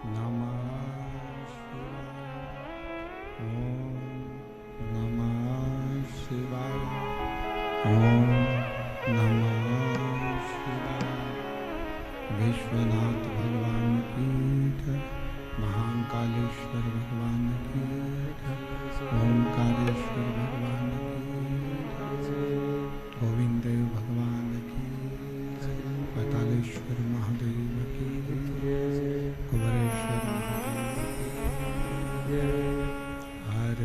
नमः शिवाय। ओम नमः शिवाय। ओम नमः शिवाय। विश्वनाथ भगवान की जय। महाकालेश्वर भगवान की जय। ओंकारेश्वर भगवान की जय। गोविंद देव भगवान की जय। पातालेश्वर महादेव की जय। कुबेरेश्वर महादेव की जय। हर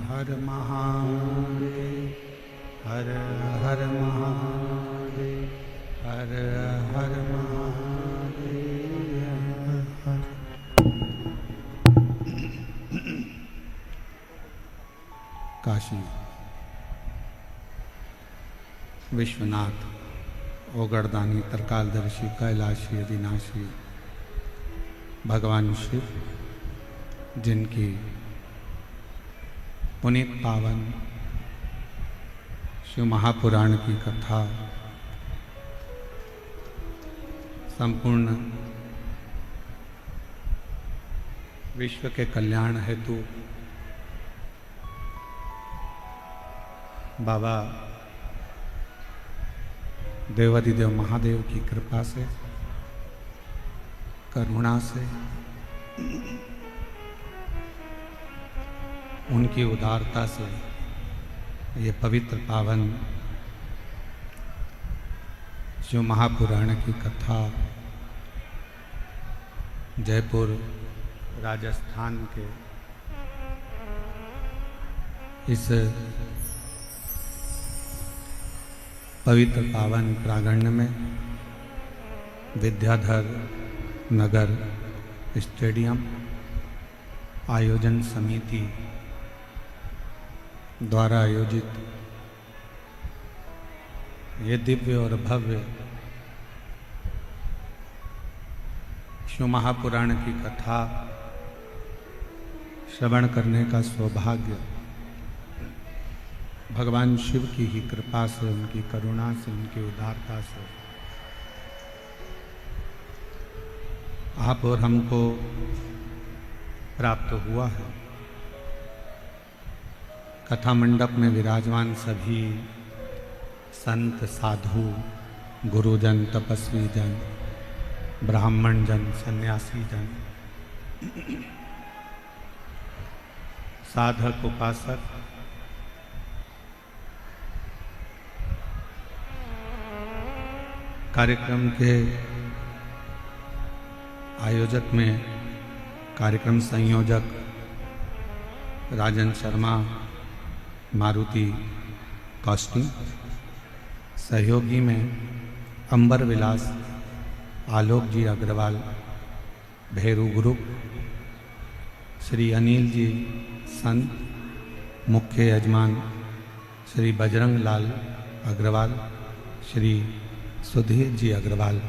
हर महादेव। हर हर महादेव। हर हर महादेव। हर काशी विश्वनाथ ओगरदानी तरकालदर्शी कैलाशी अविनाशी भगवान शिव, जिनकी पुनीत पावन शिव महापुराण की कथा संपूर्ण विश्व के कल्याण हेतु बाबा देवाधिदेव महादेव की कृपा से, करुणा से, उनकी उदारता से ये पवित्र पावन शिव महापुराण की कथा जयपुर राजस्थान के इस पवित्र पावन प्रांगण में विद्याधर नगर स्टेडियम आयोजन समिति द्वारा आयोजित ये दिव्य और भव्य शिव महापुराण की कथा श्रवण करने का सौभाग्य भगवान शिव की ही कृपा से, उनकी करुणा से, उनकी उदारता से आप और हमको प्राप्त हुआ है। कथा मंडप में विराजमान सभी संत, साधु, गुरुजन, तपस्वी जन, ब्राह्मण जन, सन्यासी जन, साधक, उपासक, कार्यक्रम के आयोजक में कार्यक्रम संयोजक राजन शर्मा, मारुति कॉस्टिंग, सहयोगी में अंबर विलास, आलोक जी अग्रवाल, भैरू ग्रुप, श्री अनिल जी संत, मुख्य यजमान श्री बजरंग लाल अग्रवाल, श्री सुधीर जी अग्रवाल,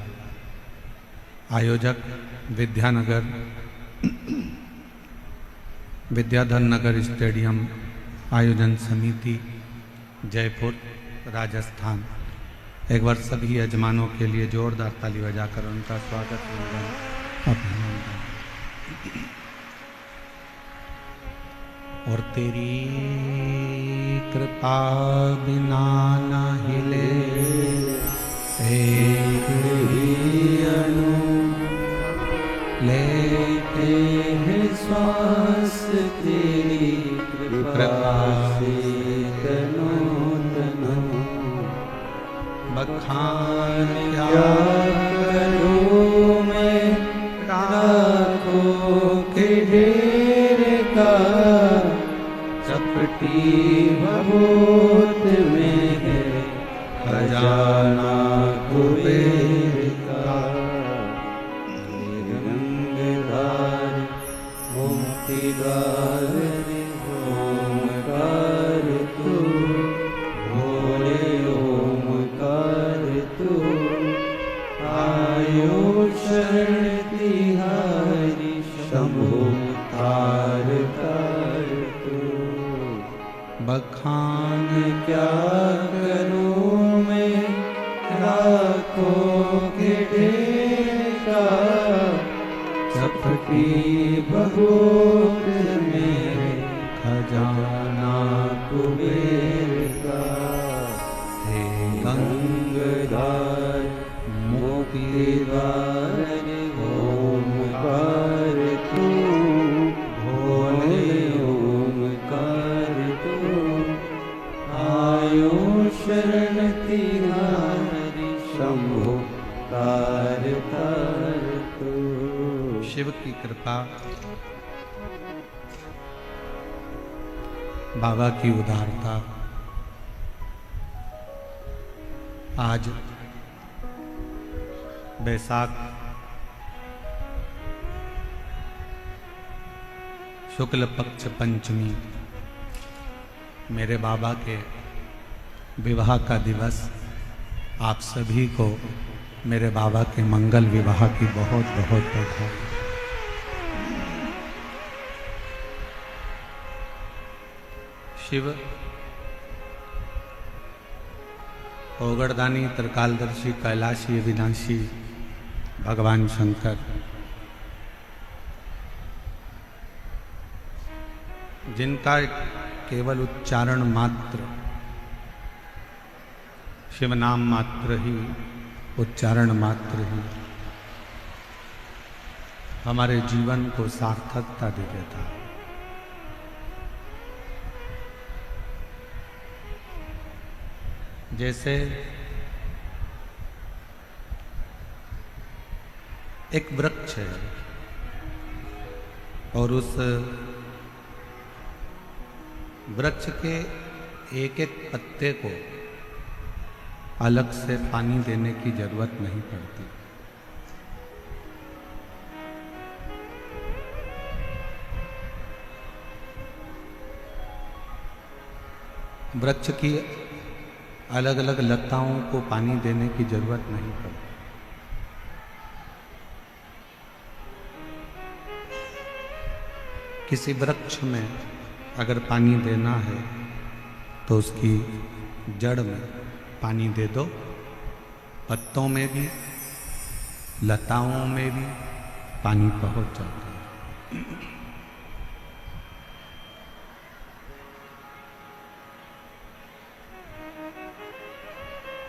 आयोजक विद्यानगर विद्याधर नगर स्टेडियम आयोजन समिति जयपुर राजस्थान। एक बार सभी यजमानों के लिए जोरदार ताली बजाकर उनका स्वागत अभिनंदन। और तेरी कृपा बिना न हिले एक ही अणु, लेते हैं श्वास तेरी कृपा से तनो तनो। बखान क्या करूं मैं राखों के ढेर का, चपटी बहुत में है खजाना कुबेर का। गंगाधार मोतीदार ओमकार तू, भोले ओमकार तू, आयो शरण तिहारी शंभो तार तार तू। बखान क्या करूं मैं राखों के ढेर का, कपटी भगोत मेरे खजाना कुबेर का। हे गंगाधर मुक्तिदार ओमकार तू, भोले ओमकार तू, आयो शरण तिहारी शंभो कार तार तू। शिव की कृपा, बाबा की उदारता आज बैसाख शुक्ल पक्ष पंचमी मेरे बाबा के विवाह का दिवस, आप सभी को मेरे बाबा के मंगल विवाह की बहुत बहुत बधाई। शिव ओगरदानी त्रिकालदर्शी कैलाशी अविनाशी भगवान शंकर जिनका केवल उच्चारण मात्र, शिव नाम मात्र ही, उच्चारण मात्र ही हमारे जीवन को सार्थकता दे देता है। जैसे एक वृक्ष है और उस वृक्ष के एक एक पत्ते को अलग से पानी देने की जरूरत नहीं पड़ती। वृक्ष की अलग अलग लताओं को पानी देने की जरूरत नहीं पड़ती। किसी वृक्ष में अगर पानी देना है तो उसकी जड़ में पानी दे दो, पत्तों में भी लताओं में भी पानी पहुंच जाता है।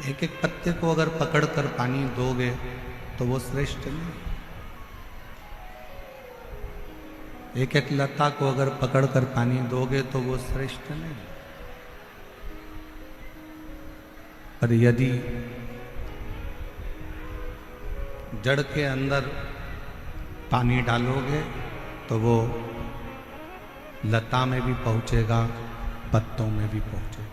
एक एक पत्ते को अगर पकड़कर पानी दोगे तो वो श्रेष्ठ नहीं। एक एक लता को अगर पकड़कर पानी दोगे तो वो श्रेष्ठ नहीं। पर यदि जड़ के अंदर पानी डालोगे तो वो लता में भी पहुंचेगा, पत्तों में भी पहुंचेगा।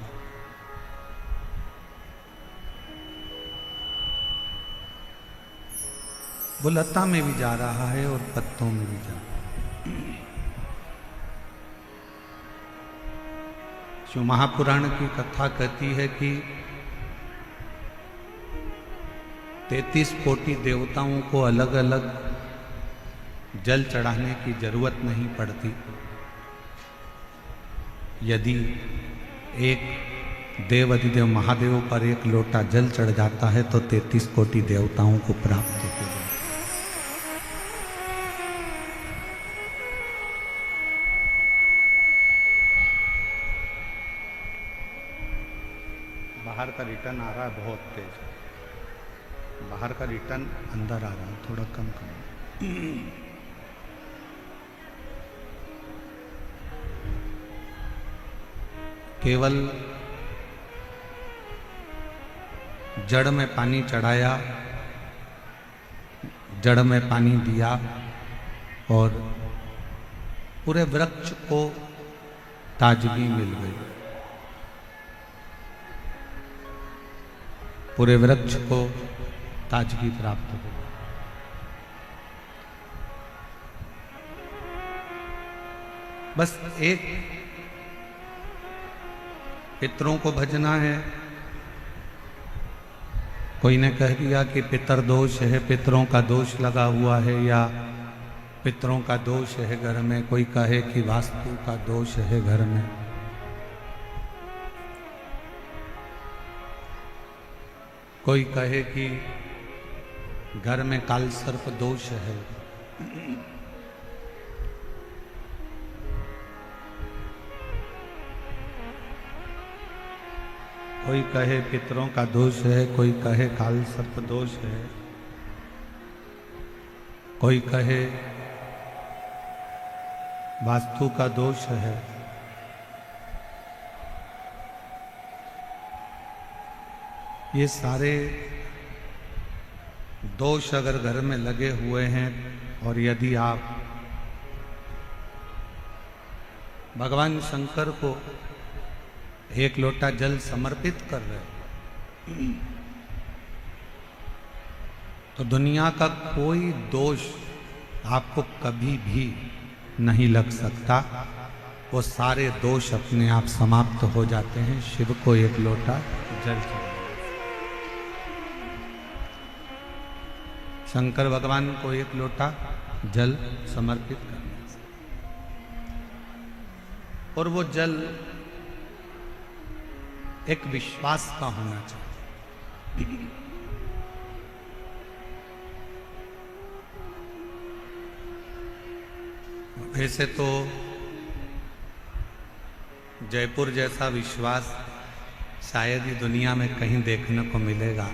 वो लता में भी जा रहा है और पत्तों में भी जा रहा है। शिव महापुराण की कथा कहती है कि 33 कोटि देवताओं को अलग अलग जल चढ़ाने की जरूरत नहीं पड़ती। यदि एक देव अधिदेव महादेव पर एक लोटा जल चढ़ जाता है तो 33 कोटि देवताओं को प्राप्त हो जाता है। बाहर का रिटर्न आ रहा है बहुत तेज, बाहर का रिटर्न अंदर आ रहा है, थोड़ा कम करो। केवल जड़ में पानी चढ़ाया, जड़ में पानी दिया और पूरे वृक्ष को ताजगी मिल गई, पूरे वृक्ष को ताजगी प्राप्त हो। बस एक पितरों को भजना है। कोई ने कह दिया कि पितर दोष है, पितरों का दोष लगा हुआ है, या पितरों का दोष है घर में। कोई कहे कि वास्तु का दोष है घर में। कोई कहे कि घर में काल सर्प दोष है। कोई कहे पितरों का दोष है, कोई कहे काल सर्प दोष है, कोई कहे वास्तु का दोष है। ये सारे दोष अगर घर में लगे हुए हैं और यदि आप भगवान शंकर को एक लोटा जल समर्पित कर रहे हैं तो दुनिया का कोई दोष आपको कभी भी नहीं लग सकता। वो सारे दोष अपने आप समाप्त हो जाते हैं शिव को एक लोटा जल चढ़ाने। शंकर भगवान को एक लोटा जल समर्पित करने से, और वो जल एक विश्वास का होना चाहिए। वैसे तो जयपुर जैसा विश्वास शायद ही दुनिया में कहीं देखने को मिलेगा,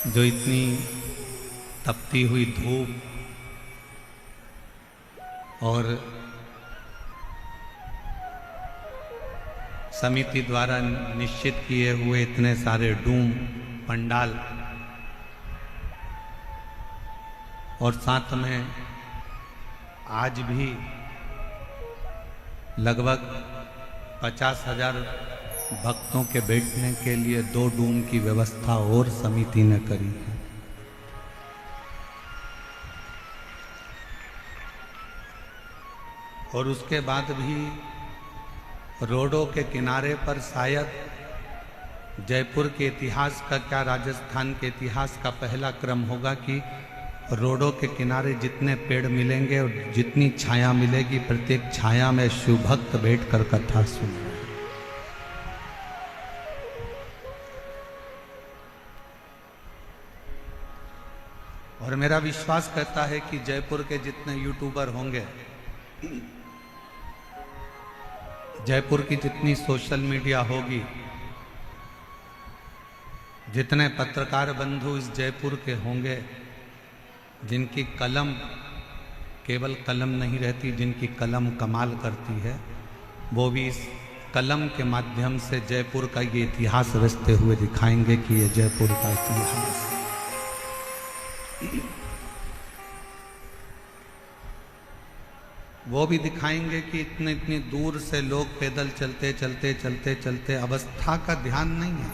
जो इतनी तपती हुई धूप और समिति द्वारा निश्चित किए हुए इतने सारे डूम पंडाल और साथ में आज भी लगभग 50,000 भक्तों के बैठने के लिए 2 डूम की व्यवस्था और समिति ने करी है। और उसके बाद भी रोडों के किनारे पर शायद जयपुर के इतिहास का क्या राजस्थान के इतिहास का पहला क्रम होगा कि रोडों के किनारे जितने पेड़ मिलेंगे और जितनी छाया मिलेगी, प्रत्येक छाया में शिव भक्त बैठकर कथा सुन रहे हैं। और मेरा विश्वास कहता है कि जयपुर के जितने यूट्यूबर होंगे, जयपुर की जितनी सोशल मीडिया होगी, जितने पत्रकार बंधु इस जयपुर के होंगे, जिनकी कलम केवल कलम नहीं रहती, जिनकी कलम कमाल करती है, वो भी इस कलम के माध्यम से जयपुर का ये इतिहास रचते हुए दिखाएंगे कि ये जयपुर का इतिहास। वो भी दिखाएंगे कि इतनी दूर से लोग पैदल चलते चलते चलते चलते अवस्था का ध्यान नहीं है,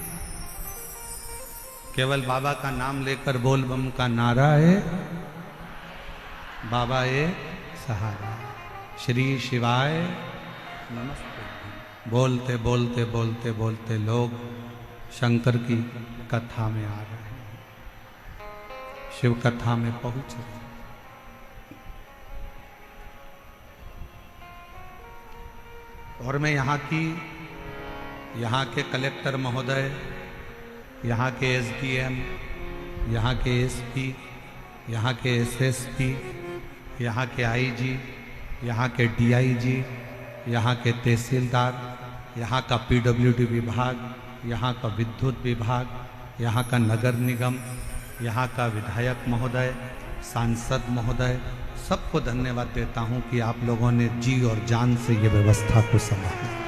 केवल बाबा का नाम लेकर बोल बम का नारा है, बाबा ए सहारा, श्री शिवाय नमस्ते। बोलते बोलते बोलते बोलते लोग शंकर की कथा में आ रहे हैं, शिव कथा में पहुंच रहे हैं। और मैं यहाँ के कलेक्टर महोदय, यहाँ के एसडीएम, यहाँ के एसपी, यहाँ के एसएसपी, यहाँ के आईजी, यहाँ के डीआईजी, यहाँ के तहसीलदार, यहाँ का पीडब्ल्यूडी विभाग, यहाँ का विद्युत विभाग, यहाँ का नगर निगम, यहाँ का विधायक महोदय, सांसद महोदय, सबको धन्यवाद देता हूँ कि आप लोगों ने जी और जान से ये व्यवस्था को संभाला।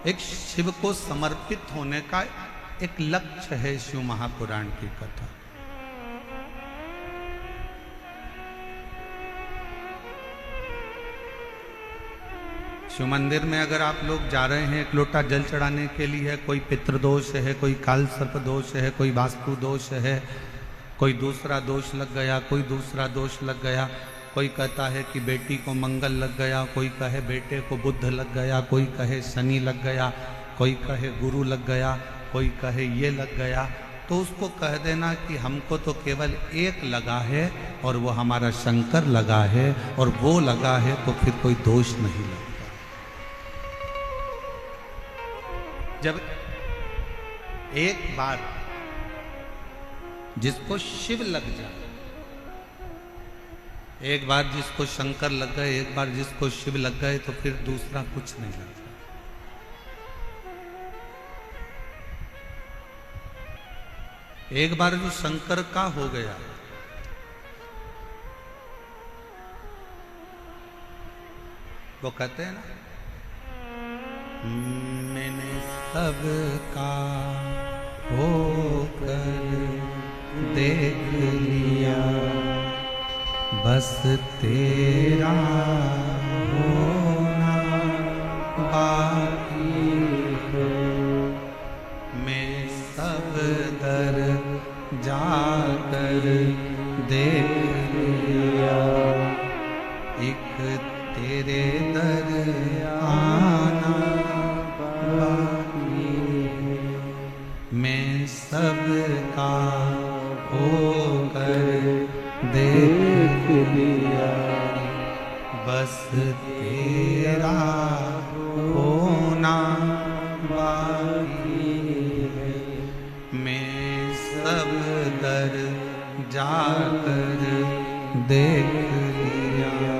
एक शिव को समर्पित होने का एक लक्ष्य है शिव महापुराण की कथा। शिव मंदिर में अगर आप लोग जा रहे हैं एक लोटा जल चढ़ाने के लिए, कोई पितृदोष है, कोई काल सर्प दोष है, कोई वास्तु दोष है, कोई दूसरा दोष लग गया, कोई दूसरा दोष लग गया, कोई कहता है कि बेटी को मंगल लग गया, कोई कहे बेटे को बुध लग गया, कोई कहे शनि लग गया, कोई कहे गुरु लग गया, कोई कहे ये लग गया, तो उसको कह देना कि हमको तो केवल एक लगा है और वो हमारा शंकर लगा है, और वो लगा है तो फिर कोई दोष नहीं लगता। जब एक बार जिसको शिव लग जाए एक बार जिसको शंकर लग गए, एक बार जिसको शिव लग गए, तो फिर दूसरा कुछ नहीं लगता। एक बार जो शंकर का हो गया, वो कहते हैं ना, मैंने सबका होकर देख लिया, बस तेरा होना बाकी है। मैं सब दर जाकर देख लिया, एक तेरे दर आना बाकी है। मैं सबका होकर देख लिया, बस तेरा होना बाकी है। मैं सब दर जाकर देख लिया,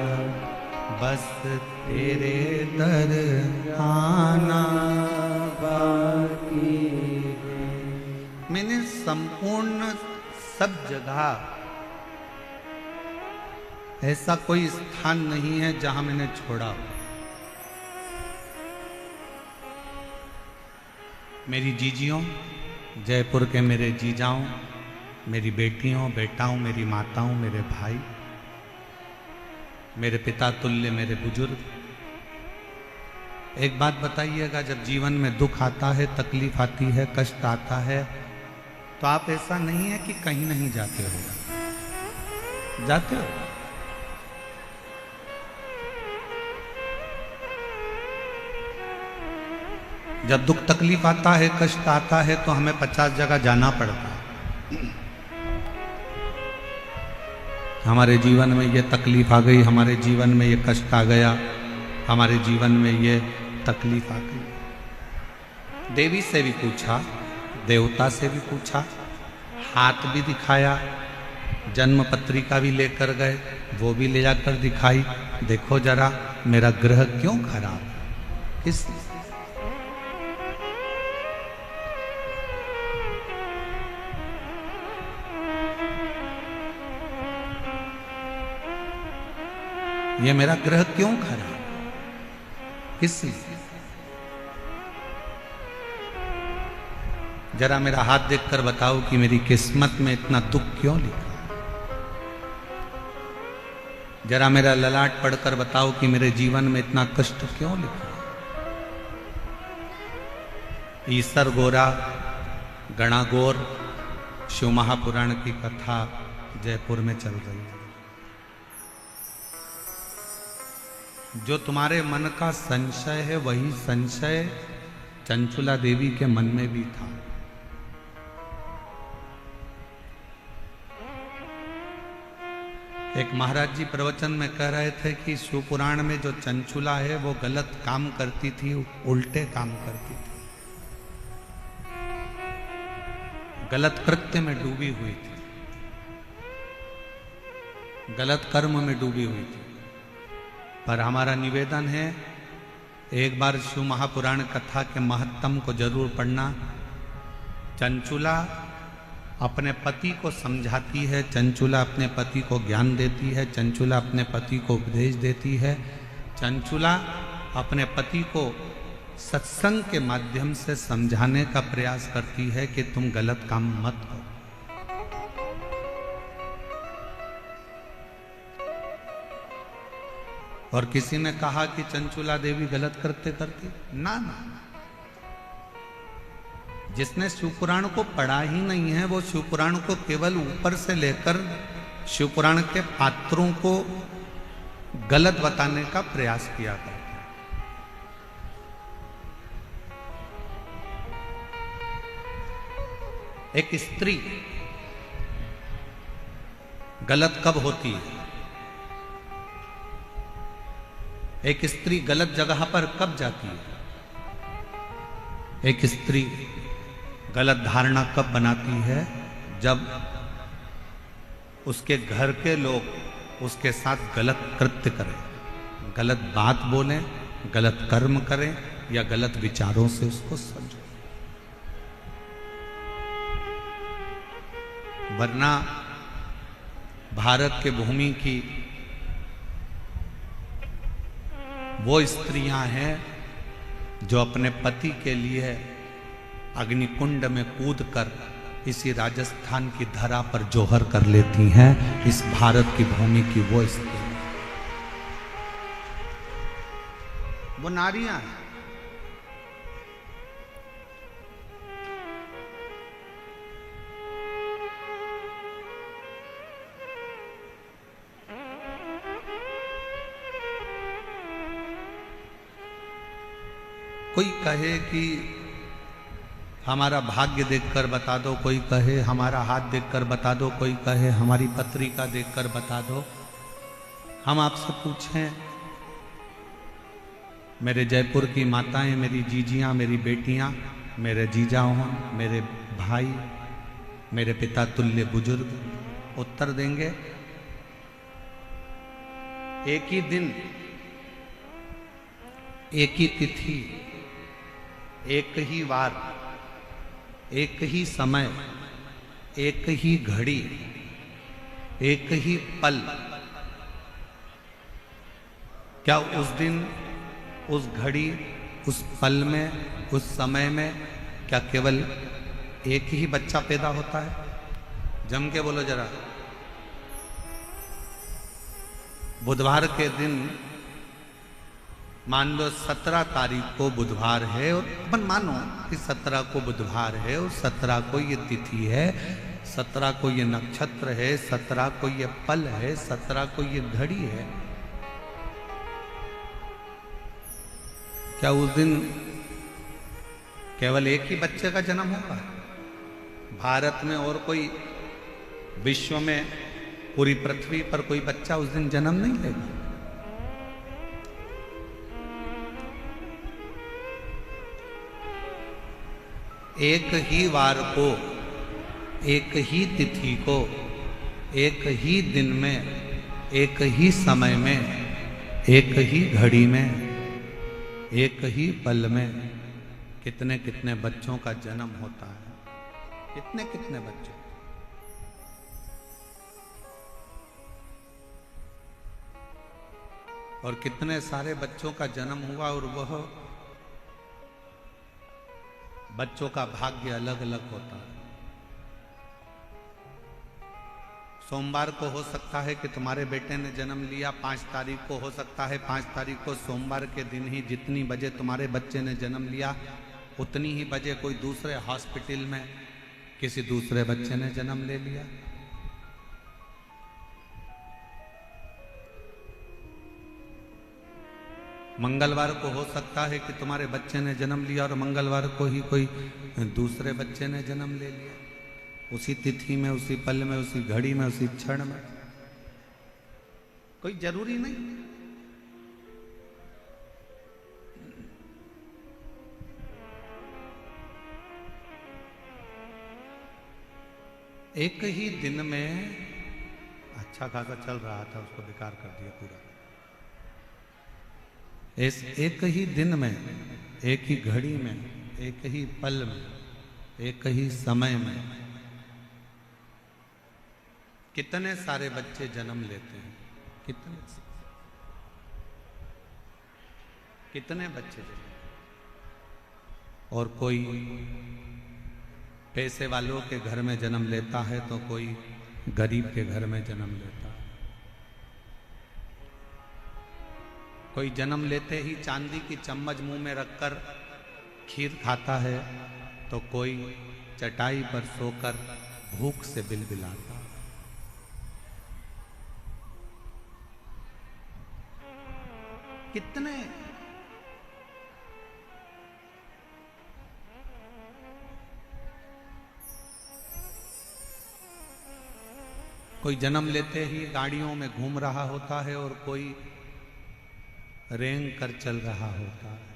बस तेरे दर आना बाकी है। मैंने संपूर्ण सब जगह, ऐसा कोई स्थान नहीं है जहां मैंने छोड़ा। मेरी जीजियों, जयपुर के मेरे जीजाओं, मेरी बेटियों, बेटाओं, मेरी माताओं, मेरे भाई, मेरे पिता तुल्य, मेरे बुजुर्ग, एक बात बताइएगा, जब जीवन में दुख आता है, तकलीफ आती है, कष्ट आता है, तो आप ऐसा नहीं है कि कहीं नहीं जाते हो, जाते हो। जब दुख तकलीफ आता है, कष्ट आता है, तो हमें 50 जगह जाना पड़ता है। हमारे जीवन में ये तकलीफ आ गई, हमारे जीवन में ये कष्ट आ गया, हमारे जीवन में ये तकलीफ आ गई। देवी से भी पूछा, देवता से भी पूछा, हाथ भी दिखाया, जन्म पत्रिका भी लेकर गए, वो भी ले जाकर दिखाई, देखो जरा मेरा ग्रह क्यों खराब है, इसलिए। ये मेरा ग्रह क्यों खराब, इसलिए। जरा मेरा हाथ देखकर बताओ कि मेरी किस्मत में इतना दुख क्यों लिखा। जरा मेरा ललाट पढ़कर बताओ कि मेरे जीवन में इतना कष्ट क्यों लिखा। ईसर गोरा गणागोर शिव महापुराण की कथा जयपुर में चल रही है। जो तुम्हारे मन का संशय है, वही संशय चंचुला देवी के मन में भी था। एक महाराज जी प्रवचन में कह रहे थे कि शिवपुराण में जो चंचुला है वो गलत काम करती थी, उल्टे काम करती थी, गलत कृत्य में डूबी हुई थी, गलत कर्म में डूबी हुई थी। पर हमारा निवेदन है, एक बार शिव महापुराण कथा के महत्तम को जरूर पढ़ना। चंचुला अपने पति को समझाती है, चंचुला अपने पति को ज्ञान देती है, चंचुला अपने पति को उपदेश देती है, चंचुला अपने पति को सत्संग के माध्यम से समझाने का प्रयास करती है कि तुम गलत काम मत करो। और किसी ने कहा कि चंचुला देवी गलत करते करती, ना ना, जिसने शिवपुराण को पढ़ा ही नहीं है वो शिवपुराण को केवल ऊपर से लेकर शिवपुराण के पात्रों को गलत बताने का प्रयास किया करता है। एक स्त्री गलत कब होती है, एक स्त्री गलत जगह पर कब जाती है, एक स्त्री गलत धारणा कब बनाती है, जब उसके घर के लोग उसके साथ गलत कृत्य करें, गलत बात बोलें, गलत कर्म करें या गलत विचारों से उसको समझो। वरना भारत के भूमि की वो स्त्रियां हैं जो अपने पति के लिए अग्निकुंड में कूदकर इसी राजस्थान की धरा पर जोहर कर लेती हैं। इस भारत की भूमि की वो स्त्री, वो नारियां हैं। कोई कहे कि हमारा भाग्य देखकर बता दो, कोई कहे हमारा हाथ देखकर बता दो, कोई कहे हमारी पत्रिका देखकर बता दो। हम आपसे पूछें, मेरे जयपुर की माताएं, मेरी जीजियां, मेरी बेटियां, मेरे जीजाओं, मेरे भाई, मेरे पिता तुल्य बुजुर्ग उत्तर देंगे। एक ही दिन, एक ही तिथि, एक ही वार, एक ही समय, एक ही घड़ी, एक ही पल, क्या उस दिन, उस घड़ी, उस पल में, उस समय में क्या केवल एक ही बच्चा पैदा होता है? जम के बोलो जरा। बुधवार के दिन मान लो 17 तारीख को बुधवार है, और अपन मानो कि 17 को बुधवार है और 17 को ये तिथि है, 17 को ये नक्षत्र है, 17 को ये पल है, 17 को ये घड़ी है। क्या उस दिन केवल एक ही बच्चे का जन्म होगा? भारत में और कोई, विश्व में, पूरी पृथ्वी पर कोई बच्चा उस दिन जन्म नहीं लेगा। एक ही वार को, एक ही तिथि को, एक ही दिन में, एक ही समय में, एक ही घड़ी में, एक ही पल में कितने कितने बच्चों का जन्म होता है। कितने कितने बच्चों। और कितने सारे बच्चों का जन्म हुआ, और वह बच्चों का भाग्य अलग अलग होता है। सोमवार को हो सकता है कि तुम्हारे बेटे ने जन्म लिया, 5 तारीख को हो सकता है, 5 तारीख को सोमवार के दिन ही जितनी बजे तुम्हारे बच्चे ने जन्म लिया, उतनी ही बजे कोई दूसरे हॉस्पिटल में किसी दूसरे बच्चे ने जन्म ले लिया। मंगलवार को हो सकता है कि तुम्हारे बच्चे ने जन्म लिया और मंगलवार को ही कोई दूसरे बच्चे ने जन्म ले लिया, उसी तिथि में, उसी पल में, उसी घड़ी में, उसी क्षण में। कोई जरूरी नहीं। एक ही दिन में अच्छा खासा चल रहा था, उसको बेकार कर दिया पूरा। एक ही दिन में, एक ही घड़ी में, एक ही पल में, एक ही समय में कितने सारे बच्चे जन्म लेते हैं। कितने बच्चे जन्म। और कोई पैसे वालों के घर में जन्म लेता है तो कोई गरीब के घर में जन्म लेता है। कोई जन्म लेते ही चांदी की चम्मच मुंह में रखकर खीर खाता है, तो कोई चटाई पर सोकर भूख से बिलबिलाता। कितने कोई जन्म लेते ही गाड़ियों में घूम रहा होता है और कोई रेंग कर चल रहा होता है।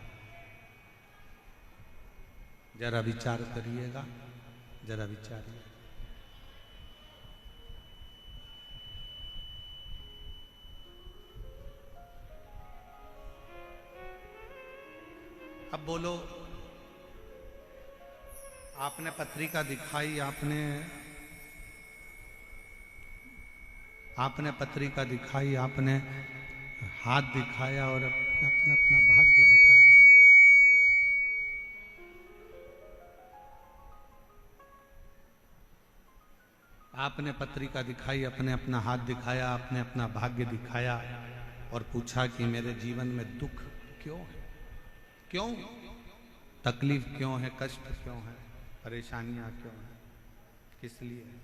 जरा विचार करिएगा, जरा विचारिए। अब बोलो, आपने पत्रिका दिखाई, आपने पत्रिका दिखाई, आपने हाथ दिखाया और अपना अपना भाग्य बताया। आपने पत्रिका दिखाई, अपने अपना हाथ दिखाया, आपने अपना भाग्य दिखाया और पूछा कि मेरे जीवन में दुख क्यों है, क्यों तकलीफ क्यों है, कष्ट क्यों है, परेशानियां क्यों है, किस लिए है?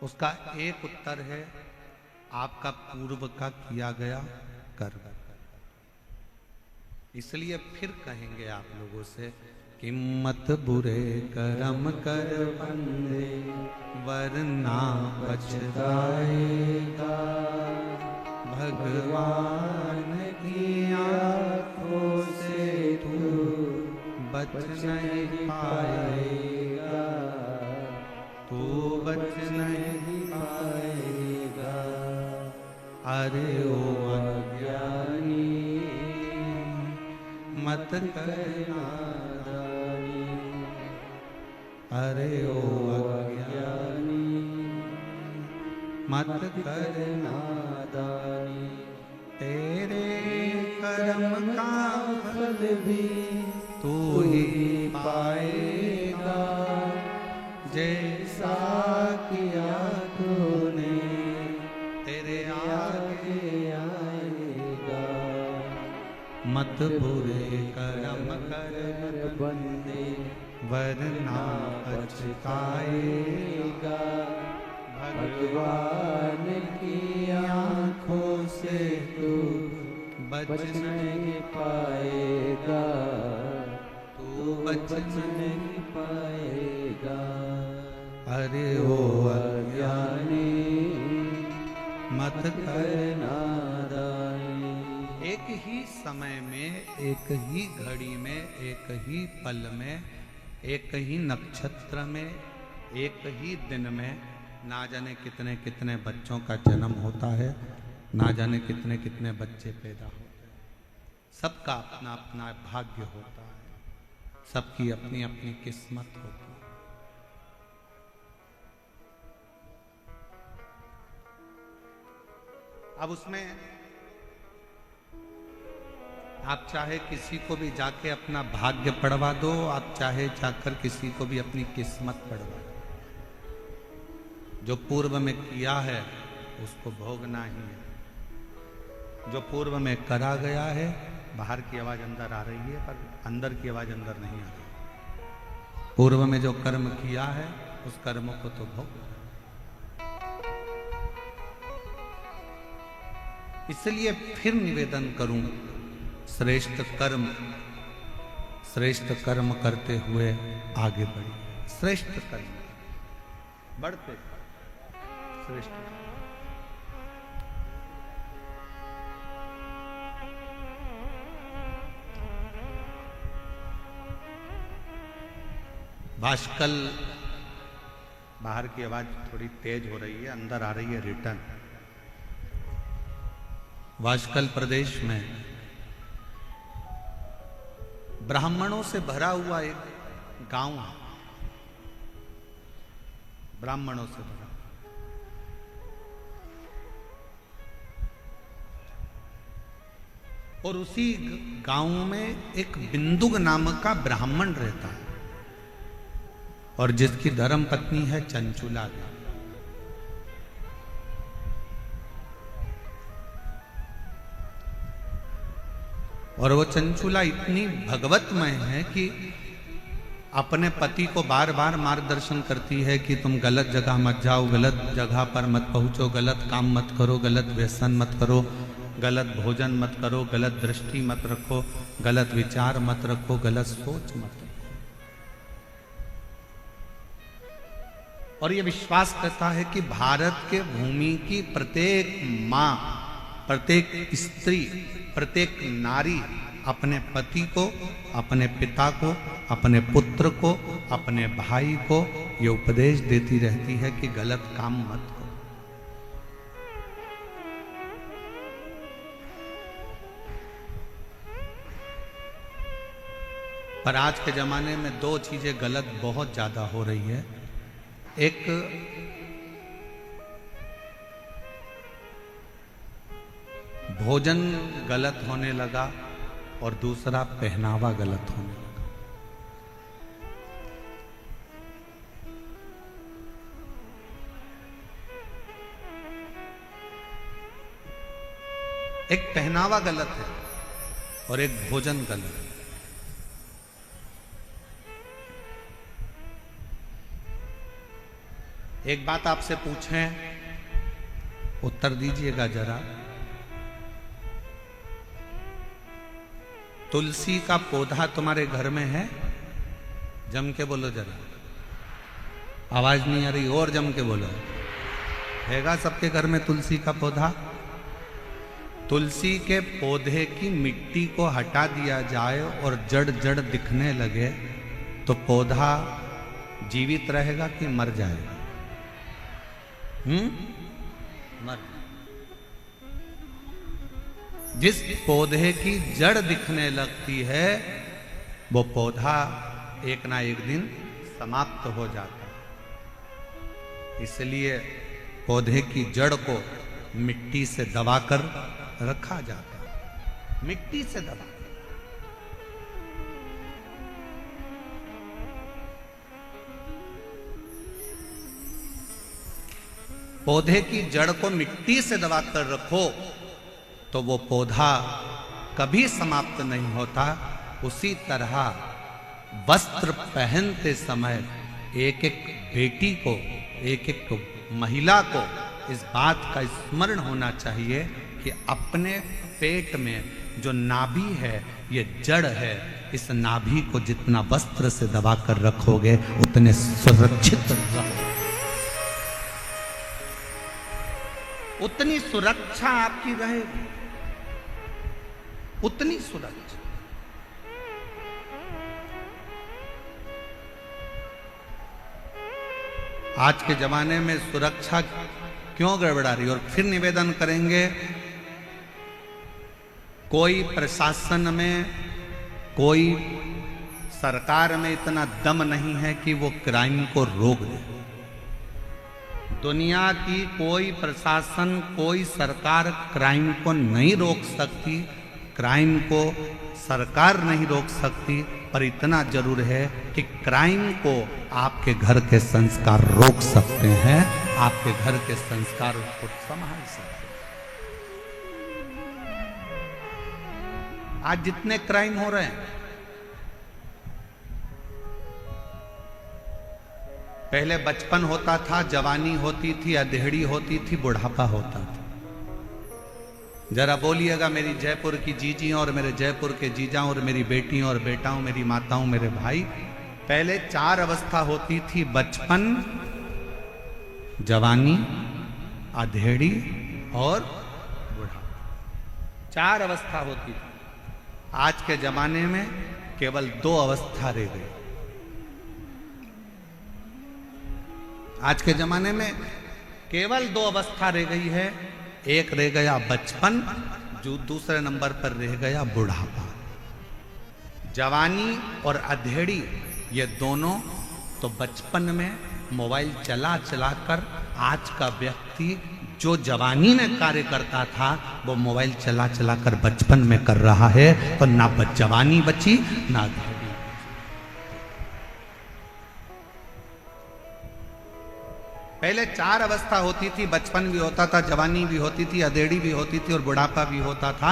उसका एक उत्तर है आपका पूर्व का किया गया कर्म। इसलिए फिर कहेंगे आप लोगों से कि मत बुरे कर्म कर बंदे वरना पछताएगा, भगवान की आंखों से तू बच नहीं पाएगा, तू बच नहीं पाएगा। अरे ओ अज्ञानी मत करना दानी, अरे ओ अज्ञानी मत करना दानी। तेरे कर्म का फल भी तू ही पाएगा, जैसा किया तूने तेरे आगे आएगा। मत बुरे कर्म कर बंदे वरना पछताएगा, भगवान की आंखों से तू बच नहीं पाएगा, तू बच नहीं पाएगा। अरे ओ अज्ञानी मत करना दानी। एक ही समय में, एक ही घड़ी में, एक ही पल में, एक ही नक्षत्र में, एक ही दिन में ना जाने कितने कितने बच्चों का जन्म होता है, ना जाने कितने कितने बच्चे पैदा होते हैं। सबका अपना अपना भाग्य होता है, सबकी अपनी अपनी किस्मत होती है। अब उसमें आप चाहे किसी को भी जाके अपना भाग्य पढ़वा दो, आप चाहे जाकर किसी को भी अपनी किस्मत पढ़वा दो, जो पूर्व में किया है उसको भोगना ही है। जो पूर्व में करा गया है, बाहर की आवाज अंदर आ रही है पर अंदर की आवाज अंदर नहीं आ रही। पूर्व में जो कर्म किया है उस कर्म को तो भोगना। इसलिए फिर निवेदन करूं, श्रेष्ठ कर्म करते हुए आगे बढ़िए। श्रेष्ठ कर्म बढ़ते श्रेष्ठ। भाष्कल, बाहर की आवाज थोड़ी तेज हो रही है, अंदर आ रही है रिटर्न। भाष्कल प्रदेश में ब्राह्मणों से भरा हुआ एक गांव है, ब्राह्मणों से भरा। और उसी गांव में एक बिंदुक नामक का ब्राह्मण रहता है और जिसकी धर्म पत्नी है चंचुला। और वो चंचुला इतनी भगवतमय है कि अपने पति को बार बार मार्गदर्शन करती है कि तुम गलत जगह मत जाओ, गलत जगह पर मत पहुंचो, गलत काम मत करो, गलत व्यसन मत करो, गलत भोजन मत करो, गलत दृष्टि मत रखो, गलत विचार मत रखो, गलत सोच मत रखो। और ये विश्वास करता है कि भारत के भूमि की प्रत्येक माँ, प्रत्येक स्त्री, प्रत्येक नारी अपने पति को, अपने पिता को, अपने पुत्र को, अपने भाई को ये उपदेश देती रहती है कि गलत काम मत करो। पर आज के ज़माने में दो चीज़ें गलत बहुत ज़्यादा हो रही है। एक भोजन गलत होने लगा और दूसरा पहनावा गलत होने लगा। एक पहनावा गलत है और एक भोजन गलत है। एक बात आपसे पूछें, उत्तर दीजिएगा जरा। तुलसी का पौधा तुम्हारे घर में है? जम के बोलो जरा, आवाज नहीं आ रही, और जम के बोलो। हैगा सबके घर में तुलसी का पौधा? तुलसी के पौधे की मिट्टी को हटा दिया जाए और जड़ जड़ दिखने लगे तो पौधा जीवित रहेगा कि मर जाएगा? मर। जिस पौधे की जड़ दिखने लगती है वो पौधा एक ना एक दिन समाप्त हो जाता है। इसलिए पौधे की जड़ को मिट्टी से दबाकर रखा जाता है, मिट्टी से दबा। पौधे की जड़ को मिट्टी से दबाकर रखो तो वो पौधा कभी समाप्त नहीं होता। उसी तरह वस्त्र पहनते समय एक एक बेटी को, एक एक महिला को इस बात का स्मरण होना चाहिए कि अपने पेट में जो नाभि है ये जड़ है। इस नाभि को जितना वस्त्र से दबाकर रखोगे उतने सुरक्षित रहोगे, उतनी सुरक्षा आपकी रहेगी, उतनी सुरक्षा। आज के जमाने में सुरक्षा क्यों गड़बड़ा रही? और फिर निवेदन करेंगे, कोई प्रशासन में, कोई सरकार में इतना दम नहीं है कि वो क्राइम को रोक दे। दुनिया की कोई प्रशासन, कोई सरकार क्राइम को नहीं रोक सकती, क्राइम को सरकार नहीं रोक सकती, पर इतना जरूर है कि क्राइम को आपके घर के संस्कार रोक सकते हैं, आपके घर के संस्कार उसको संभाल सकते हैं। आज जितने क्राइम हो रहे हैं, पहले बचपन होता था, जवानी होती थी, अधेड़ी होती थी, बुढ़ापा होता था। जरा बोलिएगा मेरी जयपुर की जीजी और मेरे जयपुर के जीजा और मेरी बेटियों और बेटाओं, मेरी माताओं, मेरे भाई, पहले 4 अवस्था होती थी, बचपन, जवानी, अधेड़ी और बुढ़ापा। 4 अवस्था होती थी। आज के जमाने में केवल 2 अवस्था रह गई। आज के जमाने में केवल 2 अवस्था रह गई है। एक रह गया बचपन, जो दूसरे नंबर पर रह गया बुढ़ापा। जवानी और अधेड़ी ये दोनों तो बचपन में मोबाइल चला चला कर आज का व्यक्ति जो जवानी में कार्य करता था वो मोबाइल चला चला कर बचपन में कर रहा है, तो ना जवानी बची ना अधेड़ी। पहले 4 अवस्था होती थी, बचपन भी होता था, जवानी भी होती थी, अधेड़ी भी होती थी और बुढ़ापा भी होता था।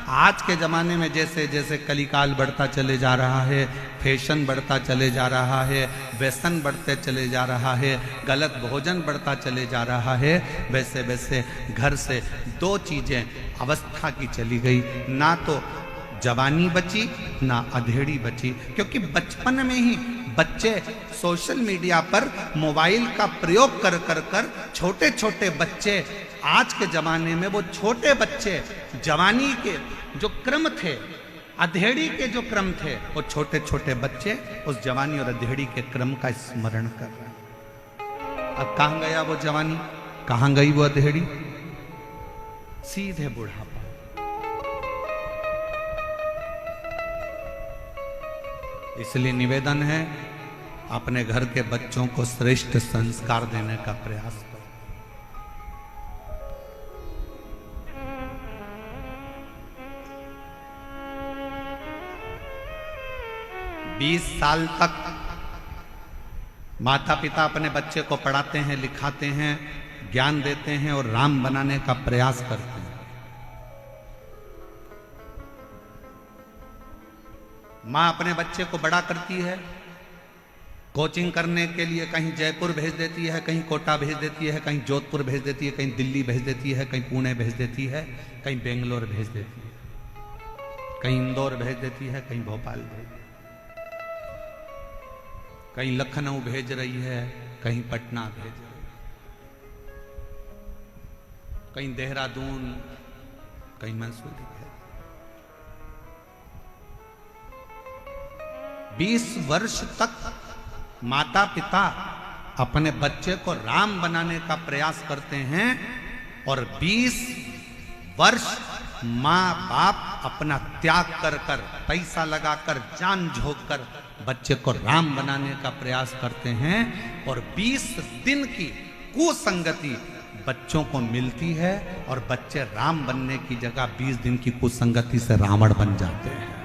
आज के ज़माने में जैसे जैसे कलिकाल बढ़ता चले जा रहा है, फैशन बढ़ता चले जा रहा है, व्यसन बढ़ते चले जा रहा है, गलत भोजन बढ़ता चले जा रहा है, वैसे वैसे घर से 2 चीज़ें अवस्था की चली गई, ना तो जवानी बची ना अधेड़ी बची। क्योंकि बचपन में ही बच्चे सोशल मीडिया पर मोबाइल का प्रयोग कर कर कर छोटे छोटे बच्चे, आज के ज़माने में वो छोटे बच्चे जवानी के जो क्रम थे, अधेड़ी के जो क्रम थे, वो छोटे छोटे बच्चे उस जवानी और अधेड़ी के क्रम का स्मरण कर रहे हैं। अब कहाँ गया वो जवानी, कहाँ गई वो अधेड़ी? सीधे बुढ़ापा। इसलिए निवेदन है, अपने घर के बच्चों को श्रेष्ठ संस्कार देने का प्रयास करो। 20 साल तक माता पिता अपने बच्चे को पढ़ाते हैं, लिखाते हैं, ज्ञान देते हैं और राम बनाने का प्रयास करते हैं। मां अपने बच्चे को बड़ा करती है, कोचिंग करने के लिए कहीं जयपुर भेज देती है, कहीं कोटा भेज देती है, कहीं जोधपुर भेज देती है, कहीं दिल्ली भेज देती है, कहीं पुणे भेज देती है, कहीं बेंगलोर भेज देती है, कहीं इंदौर भेज देती है, कहीं भोपाल भेज देती है, कहीं लखनऊ भेज रही है, कहीं पटना भेज रही है, कहीं देहरादून, कहीं मंसूरी भेज। 20 वर्ष तक माता पिता अपने बच्चे को राम बनाने का प्रयास करते हैं और 20 वर्ष माँ बाप अपना त्याग कर कर, पैसा लगाकर, जान झोंक कर बच्चे को राम बनाने का प्रयास करते हैं और 20 दिन की कुसंगति बच्चों को मिलती है और बच्चे राम बनने की जगह 20 दिन की कुसंगति से रावण बन जाते हैं।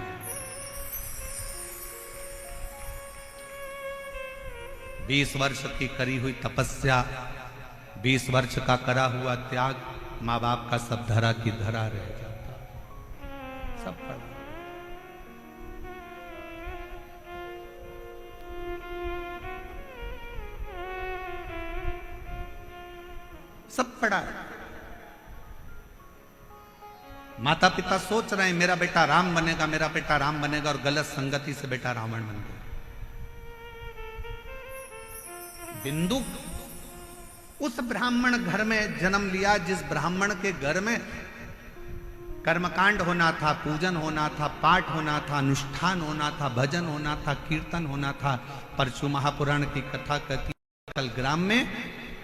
20 वर्ष की करी हुई तपस्या, 20 वर्ष का करा हुआ त्याग, माँ बाप का सब धरा की धरा रह जाता, सब पड़ा। सब पड़ा है। माता पिता सोच रहे हैं मेरा बेटा राम बनेगा, मेरा बेटा राम बनेगा, और गलत संगति से बेटा रावण बन गया। बिंदु उस ब्राह्मण घर में जन्म लिया जिस ब्राह्मण के घर में कर्मकांड होना था, पूजन होना था, पाठ होना था, अनुष्ठान होना था, भजन होना था, कीर्तन होना था। परशु महापुराण की कथा कहती है, कल ग्राम में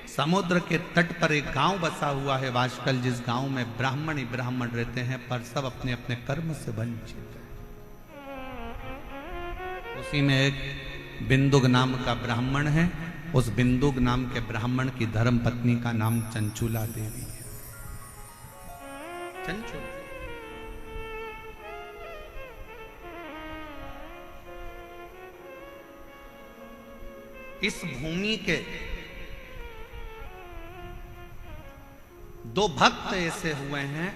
समुद्र के तट पर एक गांव बसा हुआ है वाशकल, जिस गांव में ब्राह्मण ही ब्राह्मण रहते हैं, पर सब अपने अपने कर्म से वंचित हैं। उसी में एक बिंदुक नाम का ब्राह्मण है। उस बिंदुक नाम के ब्राह्मण की धर्म पत्नी का नाम चंचुला देवी है। चंचुला इस भूमि के दो भक्त ऐसे हुए हैं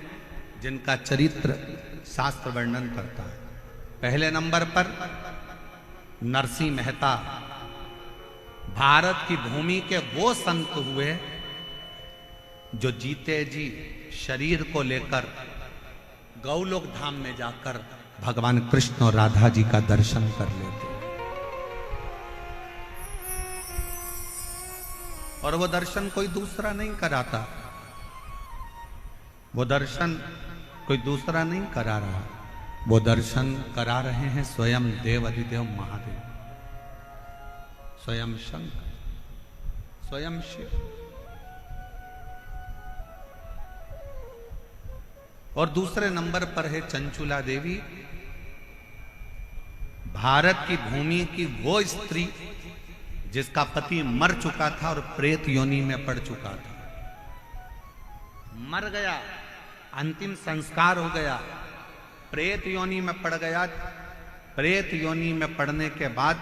जिनका चरित्र शास्त्र वर्णन करता है। पहले नंबर पर नरसिंह मेहता, भारत की भूमि के वो संत हुए जो जीते जी शरीर को लेकर गौलोक धाम में जाकर भगवान कृष्ण और राधा जी का दर्शन कर लेते, और वो दर्शन कोई दूसरा नहीं कराता, वो दर्शन कोई दूसरा नहीं करा रहा, वो दर्शन करा रहे हैं स्वयं देव अधिदेव महादेव, स्वयं शंकर, स्वयं शिव। और दूसरे नंबर पर है चंचुला देवी, भारत की भूमि की वो स्त्री जिसका पति मर चुका था और प्रेत योनि में पड़ चुका था, मर गया, अंतिम संस्कार हो गया, प्रेत योनि में पड़ गया। प्रेत योनि में पड़ने के बाद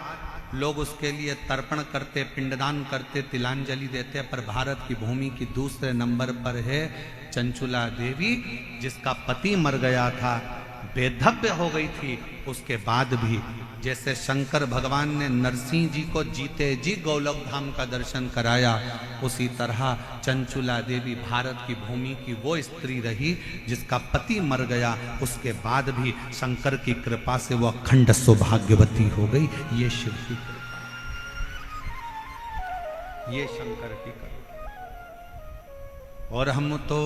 लोग उसके लिए तर्पण करते, पिंडदान करते, तिलांजलि देते, पर भारत की भूमि की दूसरे नंबर पर है चंचुला देवी, जिसका पति मर गया था, बेधव्य हो गई थी। उसके बाद भी जैसे शंकर भगवान ने नरसिंह जी को जीते जी गोलोक धाम का दर्शन कराया, उसी तरह चंचुला देवी भारत की भूमि की वो स्त्री रही जिसका पति मर गया, उसके बाद भी शंकर की कृपा से वो अखंड सौभाग्यवती हो गई। ये शिव की कृपा, ये शंकर की कृपा। और हम तो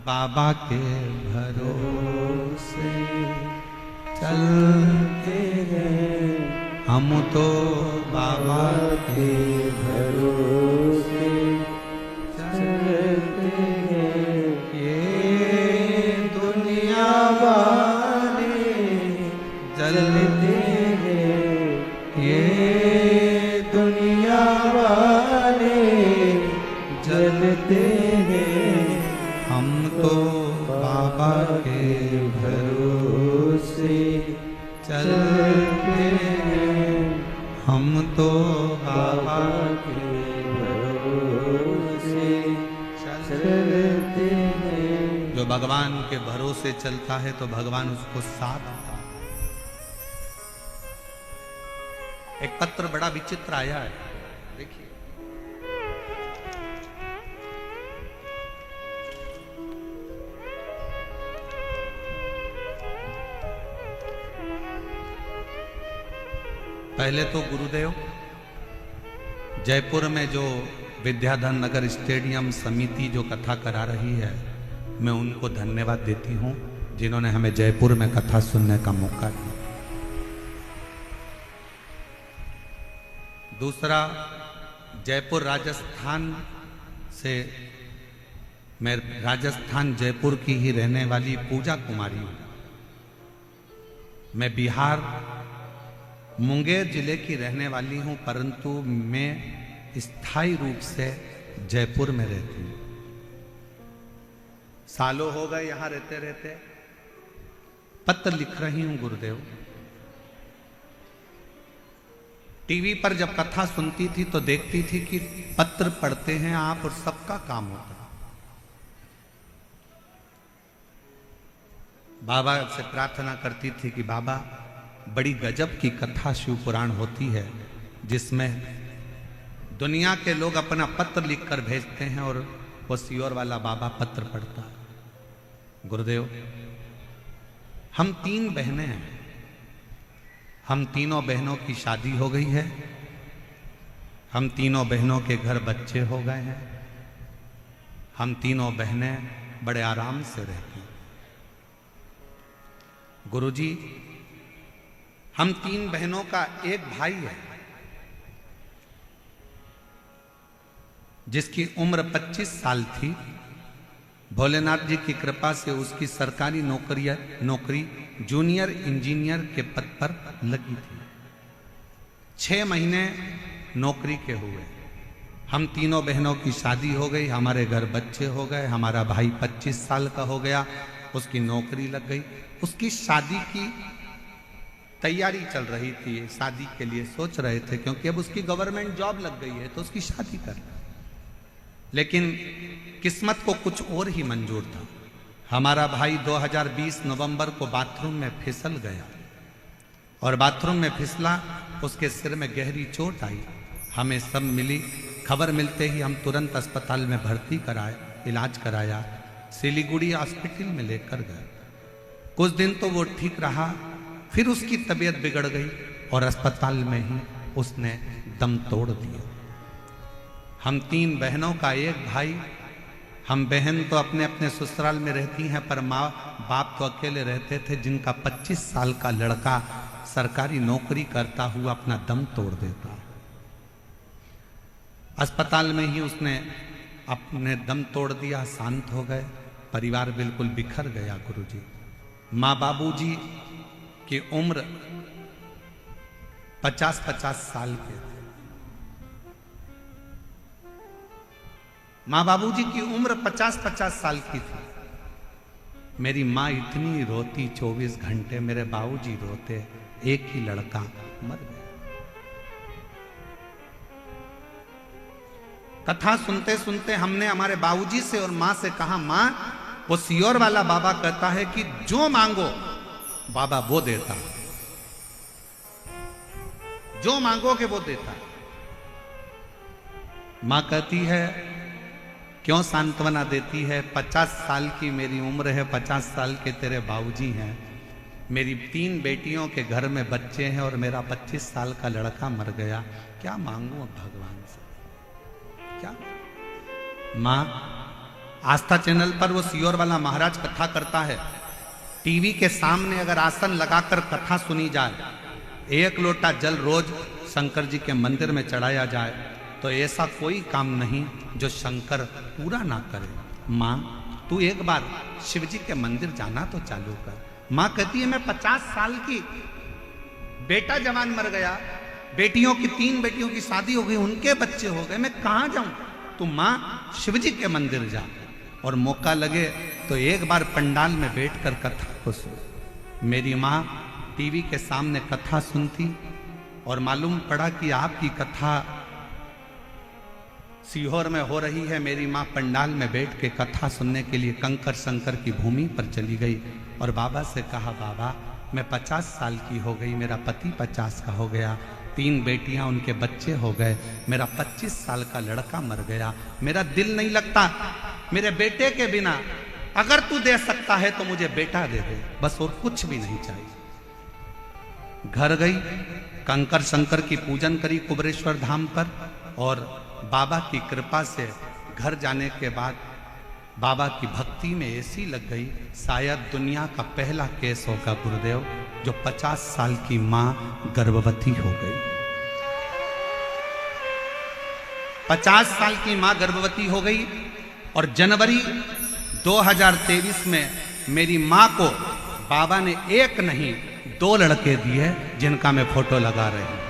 बाबा के भरोसे चलते हैं, हम तो बाबा के भरोसे चलते हैं, ये दुनिया वाले जलते हैं, भगवान के भरोसे चलता है तो भगवान उसको साथ देता है। एक पत्र बड़ा विचित्र आया है, देखिए। पहले तो गुरुदेव जयपुर में जो विद्याधर नगर स्टेडियम समिति जो कथा करा रही है, मैं उनको धन्यवाद देती हूं जिन्होंने हमें जयपुर में कथा सुनने का मौका दिया। दूसरा, जयपुर राजस्थान से, मैं राजस्थान जयपुर की ही रहने वाली पूजा कुमारी हूं। मैं बिहार मुंगेर जिले की रहने वाली हूं, परंतु मैं स्थायी रूप से जयपुर में रहती हूं। सालों हो गए यहां रहते रहते। पत्र लिख रही हूं गुरुदेव। टीवी पर जब कथा सुनती थी तो देखती थी कि पत्र पढ़ते हैं आप और सबका काम होता है। बाबा से प्रार्थना करती थी कि बाबा, बड़ी गजब की कथा शिव पुराण होती है जिसमें दुनिया के लोग अपना पत्र लिखकर भेजते हैं और वो सियोर वाला बाबा पत्र पढ़ता है। गुरुदेव, हम 3 बहनें हैं। हम तीनों बहनों की शादी हो गई है। हम तीनों बहनों के घर बच्चे हो गए हैं। हम तीनों बहनें बड़े आराम से रहती हैं। गुरुजी, हम 3 बहनों का एक भाई है जिसकी उम्र 25 साल थी। भोलेनाथ जी की कृपा से उसकी सरकारी नौकरी जूनियर इंजीनियर के पद पर लगी थी। 6 महीने नौकरी के हुए। हम तीनों बहनों की शादी हो गई, हमारे घर बच्चे हो गए। हमारा भाई 25 साल का हो गया, उसकी नौकरी लग गई। उसकी शादी की तैयारी चल रही थी, शादी के लिए सोच रहे थे क्योंकि अब उसकी गवर्नमेंट जॉब लग गई है तो उसकी शादी कर। लेकिन किस्मत को कुछ और ही मंजूर था। हमारा भाई 2020 नवंबर को बाथरूम में फिसल गया और बाथरूम में फिसला, उसके सिर में गहरी चोट आई। हमें सब मिली। खबर मिलते ही हम तुरंत अस्पताल में भर्ती कराए, इलाज कराया, सिलीगुड़ी हॉस्पिटल में लेकर गए। कुछ दिन तो वो ठीक रहा, फिर उसकी तबीयत बिगड़ गई और अस्पताल में ही उसने दम तोड़ दिया। हम 3 बहनों का एक भाई। हम बहन तो अपने अपने ससुराल में रहती हैं, पर माँ बाप तो अकेले रहते थे। जिनका 25 साल का लड़का सरकारी नौकरी करता हुआ अपना दम तोड़ देता। अस्पताल में ही उसने अपने दम तोड़ दिया, शांत हो गए। परिवार बिल्कुल बिखर गया गुरुजी। माँ बाबूजी की उम्र 50-50 साल के थे। माँ बाबूजी की उम्र 50-50 साल की थी। मेरी माँ इतनी रोती 24 घंटे, मेरे बाबूजी रोते। एक ही लड़का मर गया। कथा सुनते सुनते हमने हमारे बाबूजी से और माँ से कहा, माँ, वो सियोर वाला बाबा कहता है कि जो मांगो बाबा वो देता, जो मांगोगे वो देता। माँ कहती है, क्यों सांत्वना देती है? 50 साल की मेरी उम्र है, 50 साल के तेरे बाबूजी हैं, मेरी 3 बेटियों के घर में बच्चे हैं और मेरा 25 साल का लड़का मर गया, क्या मांगू अब भगवान से? क्या? माँ, आस्था चैनल पर वो सियोर वाला महाराज कथा करता है। टीवी के सामने अगर आसन लगाकर कथा सुनी जाए, 1 लोटा जल रोज शंकर जी के मंदिर में चढ़ाया जाए, तो ऐसा कोई काम नहीं जो शंकर पूरा ना करे। माँ, तू एक बार शिव जी के मंदिर जाना तो चालू कर। माँ कहती है, मैं 50 साल की, बेटा जवान मर गया, बेटियों की 3 बेटियों की शादी हो गई, उनके बच्चे हो गए, मैं कहाँ जाऊं? तू माँ शिव जी के मंदिर जा, और मौका लगे तो एक बार पंडाल में बैठकर कथा को सुन। मेरी माँ टीवी के सामने कथा सुनती और मालूम पड़ा कि आपकी कथा सीहोर में हो रही है, मेरी माँ पंडाल में बैठ के कथा सुनने के लिए कंकर शंकर की भूमि पर चली गई और बाबा से कहा, बाबा मैं 50 साल की हो गई, मेरा पति 50 का हो गया, 3 बेटियां उनके बच्चे हो गए, मेरा 25 साल का लड़का मर गया, मेरा दिल नहीं लगता मेरे बेटे के बिना, अगर तू दे सकता है तो मुझे बेटा दे दे, बस और कुछ भी नहीं चाहिए। घर गई, कंकर शंकर की पूजन करी कुबरेश्वर धाम पर और बाबा की कृपा से घर जाने के बाद बाबा की भक्ति में ऐसी लग गई, शायद दुनिया का पहला केस होगा गुरुदेव जो 50 साल की मां गर्भवती हो गई। 50 साल की मां गर्भवती हो गई और जनवरी 2023 में मेरी मां को बाबा ने 1 नहीं 2 लड़के दिए जिनका मैं फोटो लगा रही हूं।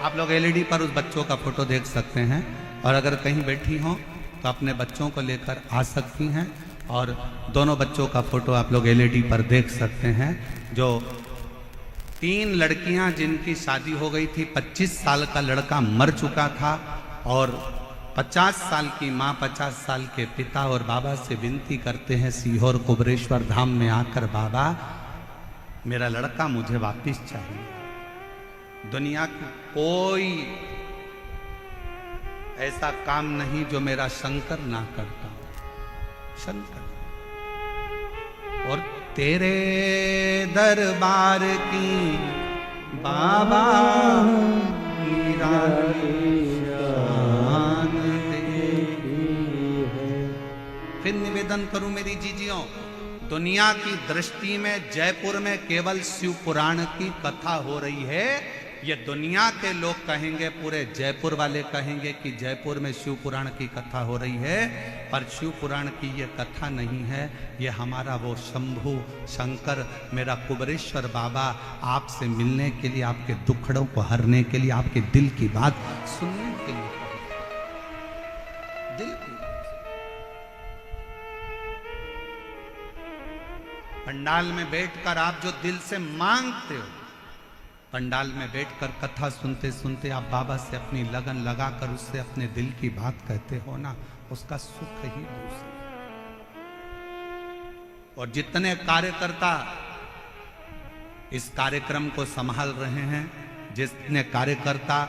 आप लोग एलईडी पर उस बच्चों का फोटो देख सकते हैं और अगर कहीं बैठी हो तो अपने बच्चों को लेकर आ सकती हैं और दोनों बच्चों का फोटो आप लोग एलईडी पर देख सकते हैं। जो 3 लड़कियां जिनकी शादी हो गई थी, 25 साल का लड़का मर चुका था और 50 साल की माँ 50 साल के पिता और बाबा से विनती करते हैं सीहोर कुबरेश्वर धाम में आकर, बाबा मेरा लड़का मुझे वापिस चाहिए। दुनिया की कोई ऐसा काम नहीं जो मेरा शंकर ना करता, शंकर। और तेरे दरबार की बाबा फिर निवेदन करूं मेरी जीजियों, दुनिया की दृष्टि में जयपुर में केवल शिव पुराण की कथा हो रही है। ये दुनिया के लोग कहेंगे, पूरे जयपुर वाले कहेंगे कि जयपुर में शिव पुराण की कथा हो रही है, पर शिव पुराण की ये कथा नहीं है। ये हमारा वो शंभु शंकर, मेरा कुबरेश्वर बाबा आपसे मिलने के लिए, आपके दुखड़ों को हरने के लिए, आपके दिल की बात सुनने के लिए, दिल की पंडाल में बैठकर आप जो दिल से मांगते हो, पंडाल में बैठकर कथा सुनते सुनते आप बाबा से अपनी लगन लगाकर उससे अपने दिल की बात कहते हो ना, उसका सुख ही दूसरा। और जितने कार्यकर्ता इस कार्यक्रम को संभाल रहे हैं, जितने कार्यकर्ता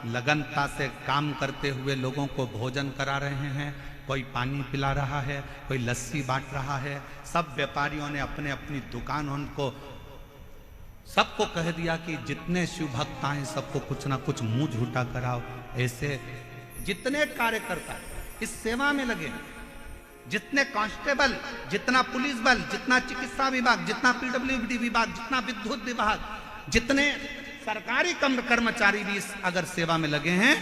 लगनता से काम करते हुए लोगों को भोजन करा रहे हैं, कोई पानी पिला रहा है, कोई लस्सी बांट रहा है, सब व्यापारियों ने अपने अपनी दुकान उनको सबको कह दिया कि जितने शिव भक्त आए सबको कुछ ना कुछ मुंह झूठा कराओ। ऐसे जितने कार्यकर्ता इस सेवा में लगे, जितने कांस्टेबल, जितना पुलिस बल, जितना चिकित्सा विभाग, जितना पीडब्ल्यूडी विभाग, जितना विद्युत विभाग, जितने सरकारी कर्मचारी भी इस अगर सेवा में लगे हैं,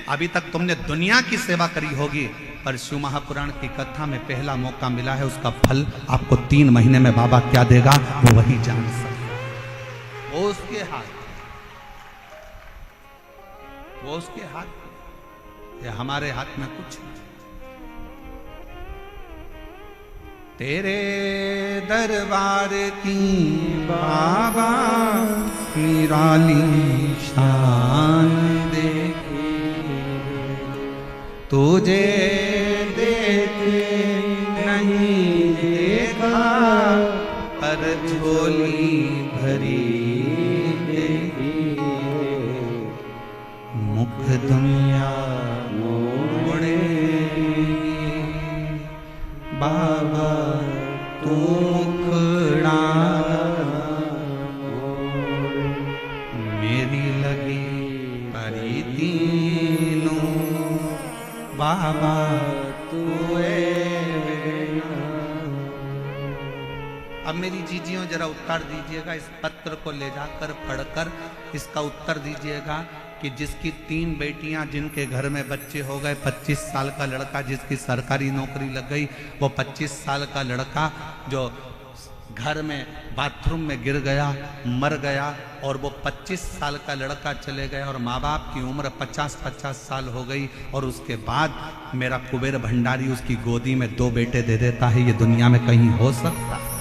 अभी तक तुमने दुनिया की सेवा करी होगी, पर शिव महापुराण की कथा में पहला मौका मिला है, उसका फल आपको 3 महीने में बाबा क्या देगा वो वही जान सकता, वो उसके हाथ, वो उसके हाथ, ये हमारे हाथ में कुछ नहीं। तेरे दरबार की बाबा निराली शान देखी, तुझे देखे नहीं देखा, पर झोली भरी देखी, मुख दुनिया मोड़े बाबा तू मुखड़ा मेरी लगी परी तीनों, बाबा तू अब मेरी जीजियों जरा उत्तर दीजिएगा, इस पत्र को ले जाकर पढ़कर इसका उत्तर दीजिएगा कि जिसकी 3 बेटियां, जिनके घर में बच्चे हो गए, 25 साल का लड़का जिसकी सरकारी नौकरी लग गई, वो 25 साल का लड़का जो घर में बाथरूम में गिर गया, मर गया, और वो 25 साल का लड़का चले गए और माँ बाप की उम्र 50-50 साल हो गई, और उसके बाद मेरा कुबेर भंडारी उसकी गोदी में 2 बेटे दे देता है। ये दुनिया में कहीं हो सकता है?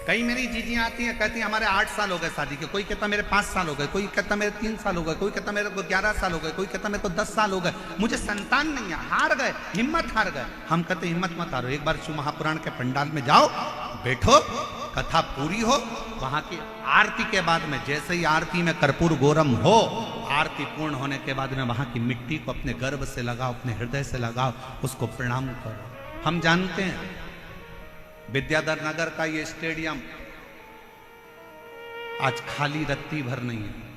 कई मेरी जीजियां आती हैं, कहती हैं हमारे 8 साल हो गए शादी के, कोई कहता मेरे 5 साल हो गए, कोई कहता मेरे 3 साल हो गए, कोई कहता मेरे को 11 साल हो गए, कोई कहता मेरे को 10 साल हो गए, मुझे संतान नहीं है, हार गए, हिम्मत हार गए। हम कहते हिम्मत मत हारो, एक बार शिव महापुराण के पंडाल में जाओ, बैठो, कथा पूरी हो, वहां की आरती के बाद में, जैसे ही आरती में कर्पूर गौरम हो, आरती पूर्ण होने के बाद में वहां की मिट्टी को अपने गर्भ से लगाओ, अपने हृदय से लगाओ, उसको प्रणाम करो। हम जानते हैं विद्याधर नगर का ये स्टेडियम आज खाली रत्ती भर नहीं है।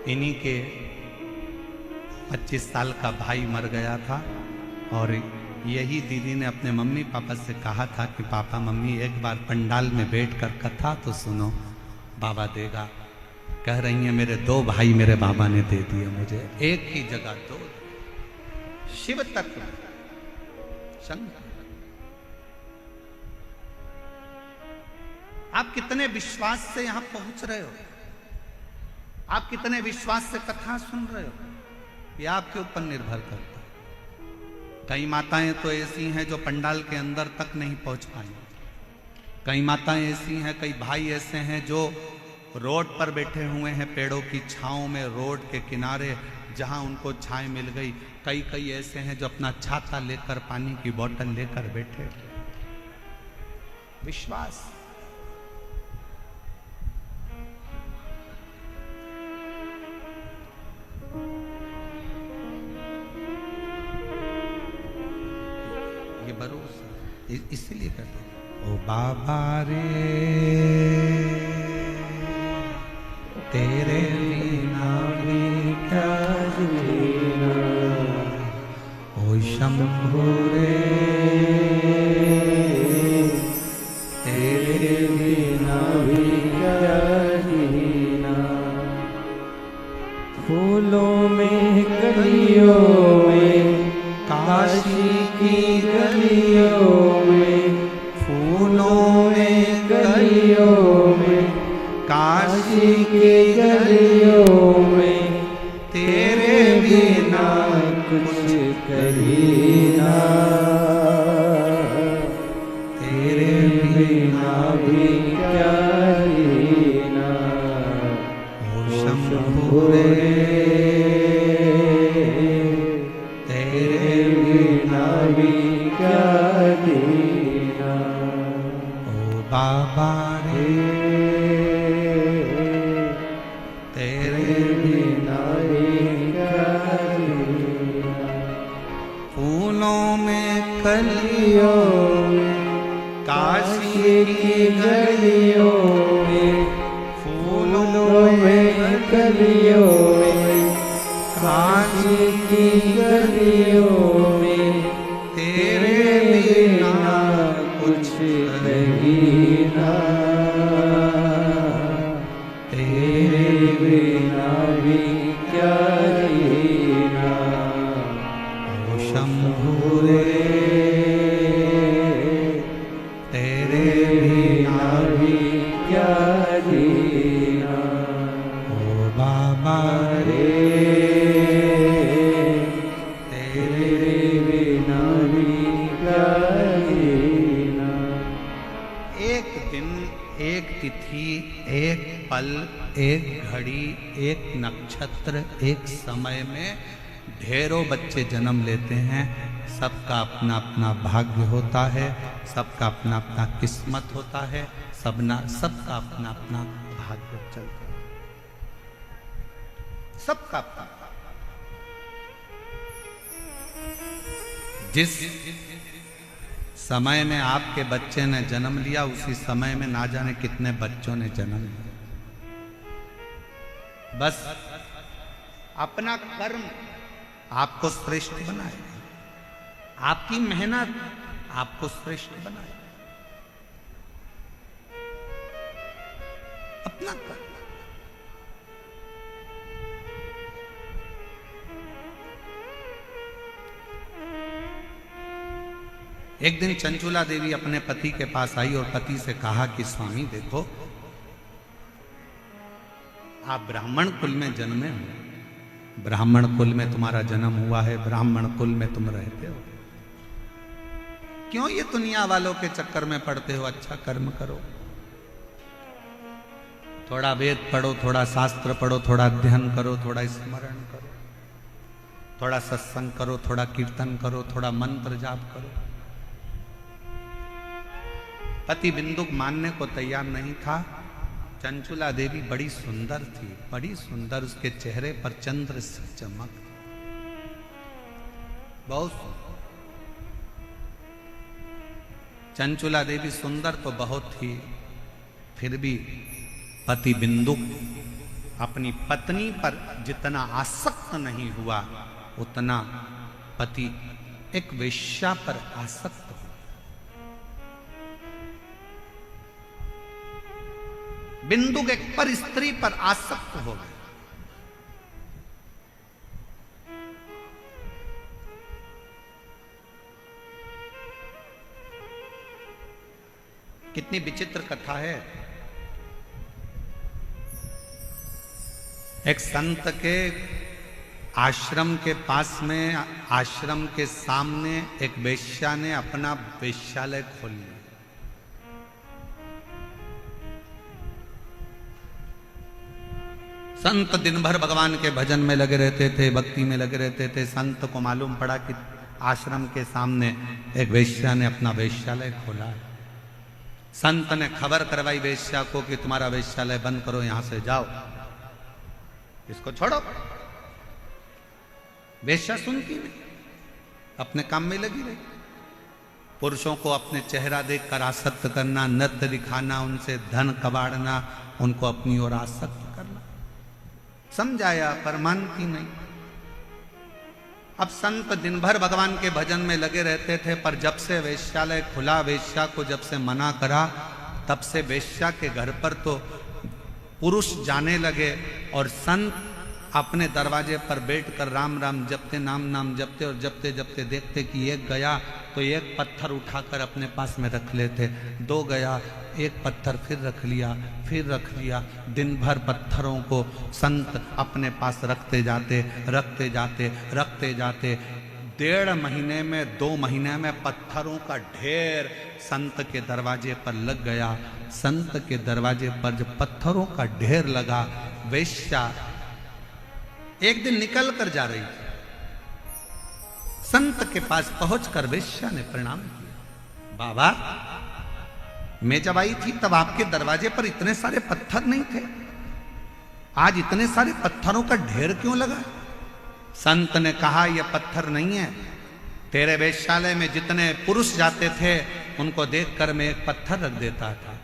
इन्हीं के 25 साल का भाई मर गया था और यही दीदी ने अपने मम्मी पापा से कहा था कि पापा मम्मी एक बार पंडाल में बैठकर कथा तो सुनो, बाबा देगा। कह रही हैं मेरे 2 भाई मेरे बाबा ने दे दिए मुझे, एक ही जगह 2। शिव तत्व शंकर, आप कितने विश्वास से यहां पहुंच रहे हो, आप कितने विश्वास से कथा सुन रहे हो, ये आपके ऊपर निर्भर करता है। कई माताएं तो ऐसी हैं जो पंडाल के अंदर तक नहीं पहुंच पाई, कई माताएं ऐसी हैं, कई भाई ऐसे हैं जो रोड पर बैठे हुए हैं, पेड़ों की छांव में, रोड के किनारे जहां उनको छांव मिल गई। कई ऐसे हैं जो अपना छाता लेकर, पानी की बोतल लेकर बैठे। विश्वास, ये भरोसा, इसीलिए कहते हैं ओ बाबा रे तेरे बिना भी क्या जीना, ओ शंभू रे तेरे बिना भी क्या जीना। फूलों में कलियों में, काशी की गलियों में, फूलों में गलियों में, काशी की गलियों में, तेरे बिना कुछ करीना, तेरे बिना भी क्या जीना। ओ शंभू रे बाबा रे तेरे बिना क्या जीना। फूलों में कलियों में, काशी की गलियों में, फूलों में कलियों में, काशी की गलियों में, तेरे बिना कुछ नहीं ना, तेरे बिना भी क्या जीना। ओ शंभू रे तेरे बिना भी क्या जीना। ओ बाबा रे तेरे बिना भी क्या जीना। एक दिन, एक तिथि, एक पल, एक घड़ी, एक नक्षत्र, एक समय में ढेरों बच्चे जन्म लेते हैं। सबका अपना अपना भाग्य होता है, सबका अपना अपना किस्मत होता है, सबका अपना अपना भाग्य चलता है, सबका अपना। जिस समय में आपके बच्चे ने जन्म लिया, उसी समय में ना जाने कितने बच्चों ने जन्म लिया। बस अपना कर्म आपको श्रेष्ठ बनाए, आपकी मेहनत आपको श्रेष्ठ बनाए। अपना कर्म। एक दिन चंचुला देवी अपने पति के पास आई और पति से कहा कि स्वामी देखो, आप ब्राह्मण कुल में जन्मे हो, ब्राह्मण कुल में तुम्हारा जन्म हुआ है, ब्राह्मण कुल में तुम रहते हो, क्यों ये दुनिया वालों के चक्कर में पड़ते हो? अच्छा कर्म करो, थोड़ा वेद पढ़ो, थोड़ा शास्त्र पढ़ो, थोड़ा अध्ययन करो, थोड़ा स्मरण करो, थोड़ा सत्संग करो, थोड़ा कीर्तन करो, थोड़ा मंत्र जाप करो। पति बिंदुक मानने को तैयार नहीं था। चंचुला देवी बड़ी सुंदर थी, बड़ी सुंदर, उसके चेहरे पर चंद्र सी चमक, बहुत सुंदर। चंचुला देवी सुंदर तो बहुत थी, फिर भी पति बिंदुक अपनी पत्नी पर जितना आसक्त नहीं हुआ, उतना पति एक वेश्या पर आसक्त हुआ। बिंदुक एक पर स्त्री पर आसक्त हो गए। कितनी विचित्र कथा है। एक संत के आश्रम के पास में, आश्रम के सामने एक वेश्या ने अपना वेश्यालय खोल लिया। संत दिन भर भगवान के भजन में लगे रहते थे, भक्ति में लगे रहते थे। संत को मालूम पड़ा कि आश्रम के सामने एक वेश्या ने अपना वेश्यालय खोला है। संत ने खबर करवाई वेश्या को कि तुम्हारा वेश्यालय बंद करो, यहां से जाओ, इसको छोड़ो। वेश्या सुनती नहीं, अपने काम में लगी रही। पुरुषों को अपने चेहरा देखकर आसक्त करना, नृत्य दिखाना, उनसे धन कबाड़ना, उनको अपनी ओर आसक्त करना। समझाया पर मानती नहीं। अब संत दिन भर भगवान के भजन में लगे रहते थे, पर जब से वेश्यालय खुला, वेश्या को जब से मना करा, तब से वेश्या के घर पर तो पुरुष जाने लगे और संत अपने दरवाजे पर बैठकर राम राम जपते, नाम नाम जपते और जपते जपते देखते कि एक गया तो एक पत्थर उठाकर अपने पास में रख लेते, दो गया एक पत्थर फिर रख लिया, फिर रख लिया। दिन भर पत्थरों को संत अपने पास रखते जाते, रखते जाते, रखते जाते। 1.5 महीने में, 2 महीने में पत्थरों का ढेर संत के दरवाजे पर लग गया। संत के दरवाजे पर जब पत्थरों का ढेर लगा, वेश्या एक दिन निकल कर जा रही थी। संत के पास पहुंचकर वेश्या ने प्रणाम किया। बाबा, मैं जब आई थी तब आपके दरवाजे पर इतने सारे पत्थर नहीं थे, आज इतने सारे पत्थरों का ढेर क्यों लगा? संत ने कहा, यह पत्थर नहीं है, तेरे वेश्यालय में जितने पुरुष जाते थे उनको देखकर मैं एक पत्थर रख देता था।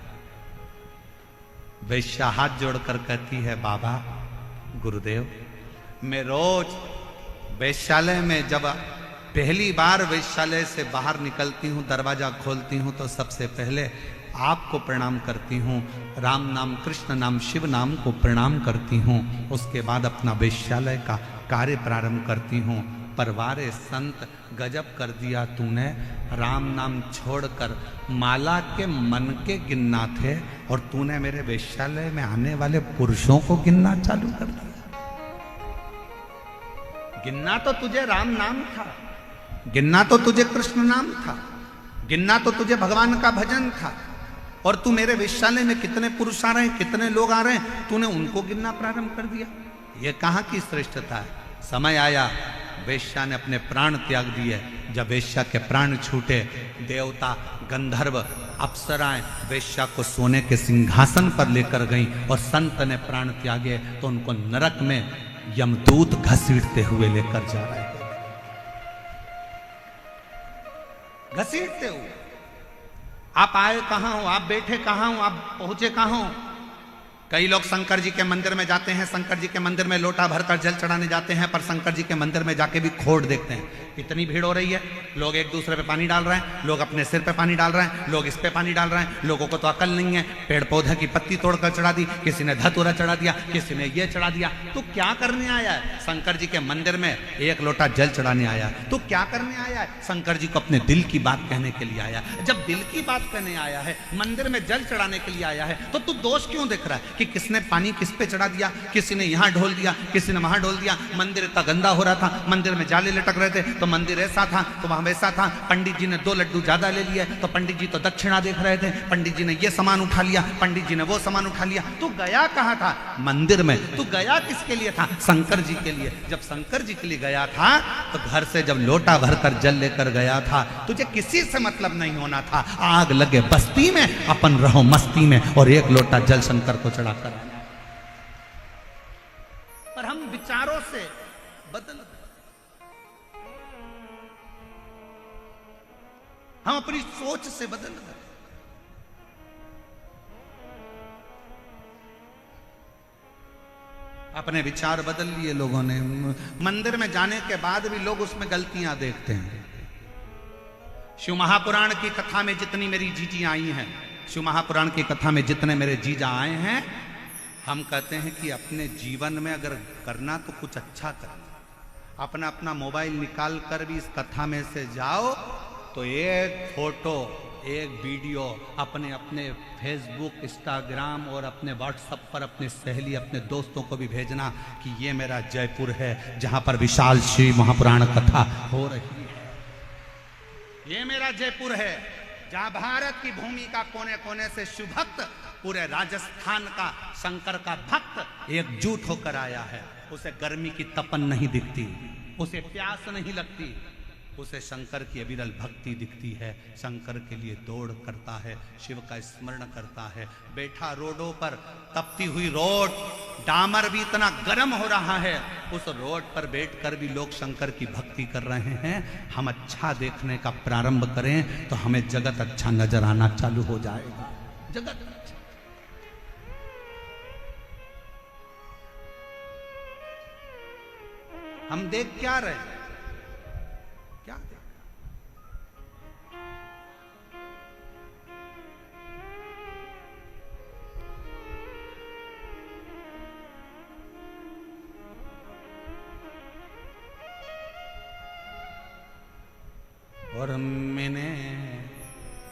वेश्या हाथ जोड़कर कहती है, बाबा गुरुदेव, मैं रोज वेश्यालय में जब पहली बार वेश्यालय से बाहर निकलती हूँ, दरवाजा खोलती हूँ, तो सबसे पहले आपको प्रणाम करती हूँ, राम नाम, कृष्ण नाम, शिव नाम को प्रणाम करती हूँ। उसके बाद अपना वेश्यालय का कार्य प्रारंभ करती हूँ। परवारे संत, गजब कर दिया तूने, राम नाम छोड़कर माला के मन के गिनना थे और तूने मेरे वेश्यालय में आने वाले पुरुषों को गिनना चालू कर दिया। गिनना तो तुझे राम नाम था, गिनना तो तुझे कृष्ण नाम था, गिनना तो तुझे भगवान का भजन था, और तू मेरे वेश्यालय में कितने पुरुष आ रहे हैं, कितने लोग आ रहे हैं, तूने उनको गिनना प्रारंभ कर दिया। ये कहाँ की श्रेष्ठता है? समय आया, वेश्या ने अपने प्राण त्याग दिए। जब वेश्या के प्राण छूटे, देवता, गंधर्व, अप्सराएं वेश्या को सोने के सिंहासन पर लेकर गईं और संत ने प्राण त्यागे तो उनको नरक में यमदूत घसीटते हुए लेकर जा रहे हैं, घसीटते हुए। आप आए कहां हो, आप बैठे कहां हो, आप पहुंचे कहां हो? कई लोग शंकर जी के मंदिर में जाते हैं, शंकर जी के मंदिर में लोटा भरकर जल चढ़ाने जाते हैं, पर शंकर जी के मंदिर में जाके भी खोट देखते हैं। इतनी भीड़ हो रही है, लोग एक दूसरे पे पानी डाल रहे हैं, लोग अपने सिर पे पानी डाल रहे हैं, लोग इस पे पानी डाल रहे हैं। लोगों को तो अकल नहीं है, पेड़ पौधे की पत्ती तोड़कर चढ़ा दी, किसी ने धतूरा चढ़ा दिया, किसी ने ये चढ़ा दिया। तो क्या करने आया है? शंकर जी के मंदिर में एक लोटा जल चढ़ाने आया है। तो क्या करने आया है? शंकर जी को अपने दिल की बात कहने के लिए आया। जब दिल की बात कहने आया है, मंदिर में जल चढ़ाने के लिए आया है, तो तू दोष क्यों देख रहा है कि किसने पानी किस पे चढ़ा दिया, किसी ने यहाँ ढोल दिया, किसी ने वहां ढोल दिया। मंदिर इतना गंदा हो रहा था, मंदिर में जाले लटक रहे थे, तो मंदिर ऐसा था तो वहां वैसा था। पंडित जी ने 2 लड्डू ज्यादा ले लिए, तो पंडित जी तो दक्षिणा देख रहे थे, पंडित जी ने ये सामान उठा लिया, पंडित जी ने वो सामान उठा लिया। तू गया कहाँ था? मंदिर में। तू गया किसके लिए था? शंकर जी के लिए। जब शंकर जी के लिए गया था, तो घर से जब लोटा भरकर जल लेकर गया था, तुझे किसी से मतलब नहीं होना था। आग लगे बस्ती में, अपन रहो मस्ती में, और एक लोटा जल शंकर को चढ़ाकर। पर हम विचारों से बदल गए, हम अपनी सोच से बदल गए। अपने विचार बदल लिए लोगों ने। मंदिर में जाने के बाद भी लोग उसमें गलतियां देखते हैं। शिव महापुराण की कथा में जितनी मेरी जीजी आई हैं, शिव महापुराण की कथा में जितने मेरे जीजा आए हैं, हम कहते हैं कि अपने जीवन में अगर करना तो कुछ अच्छा करना। अपना अपना मोबाइल निकाल कर भी इस कथा में से जाओ, तो एक फोटो, एक वीडियो अपने अपने फेसबुक, इंस्टाग्राम और अपने व्हाट्सएप पर अपने सहेली, अपने दोस्तों को भी भेजना कि ये मेरा जयपुर है, जहां पर विशाल शिव महापुराण कथा हो रही है। ये मेरा जयपुर है, जहां भारत की भूमि का कोने कोने से शिव भक्त, पूरे राजस्थान का शंकर का भक्त एकजुट होकर आया है। उसे गर्मी की तपन नहीं दिखती, उसे प्यास नहीं लगती, उसे शंकर की अविरल भक्ति दिखती है। शंकर के लिए दौड़ करता है, शिव का स्मरण करता है। बैठा रोडों पर, तपती हुई रोड, डामर भी इतना गर्म हो रहा है, उस रोड पर बैठकर भी लोग शंकर की भक्ति कर रहे हैं। हम अच्छा देखने का प्रारंभ करें तो हमें जगत अच्छा नजर आना चालू हो जाएगा। जगत हम देख क्या रहे हैं? क्या देख? और मैंने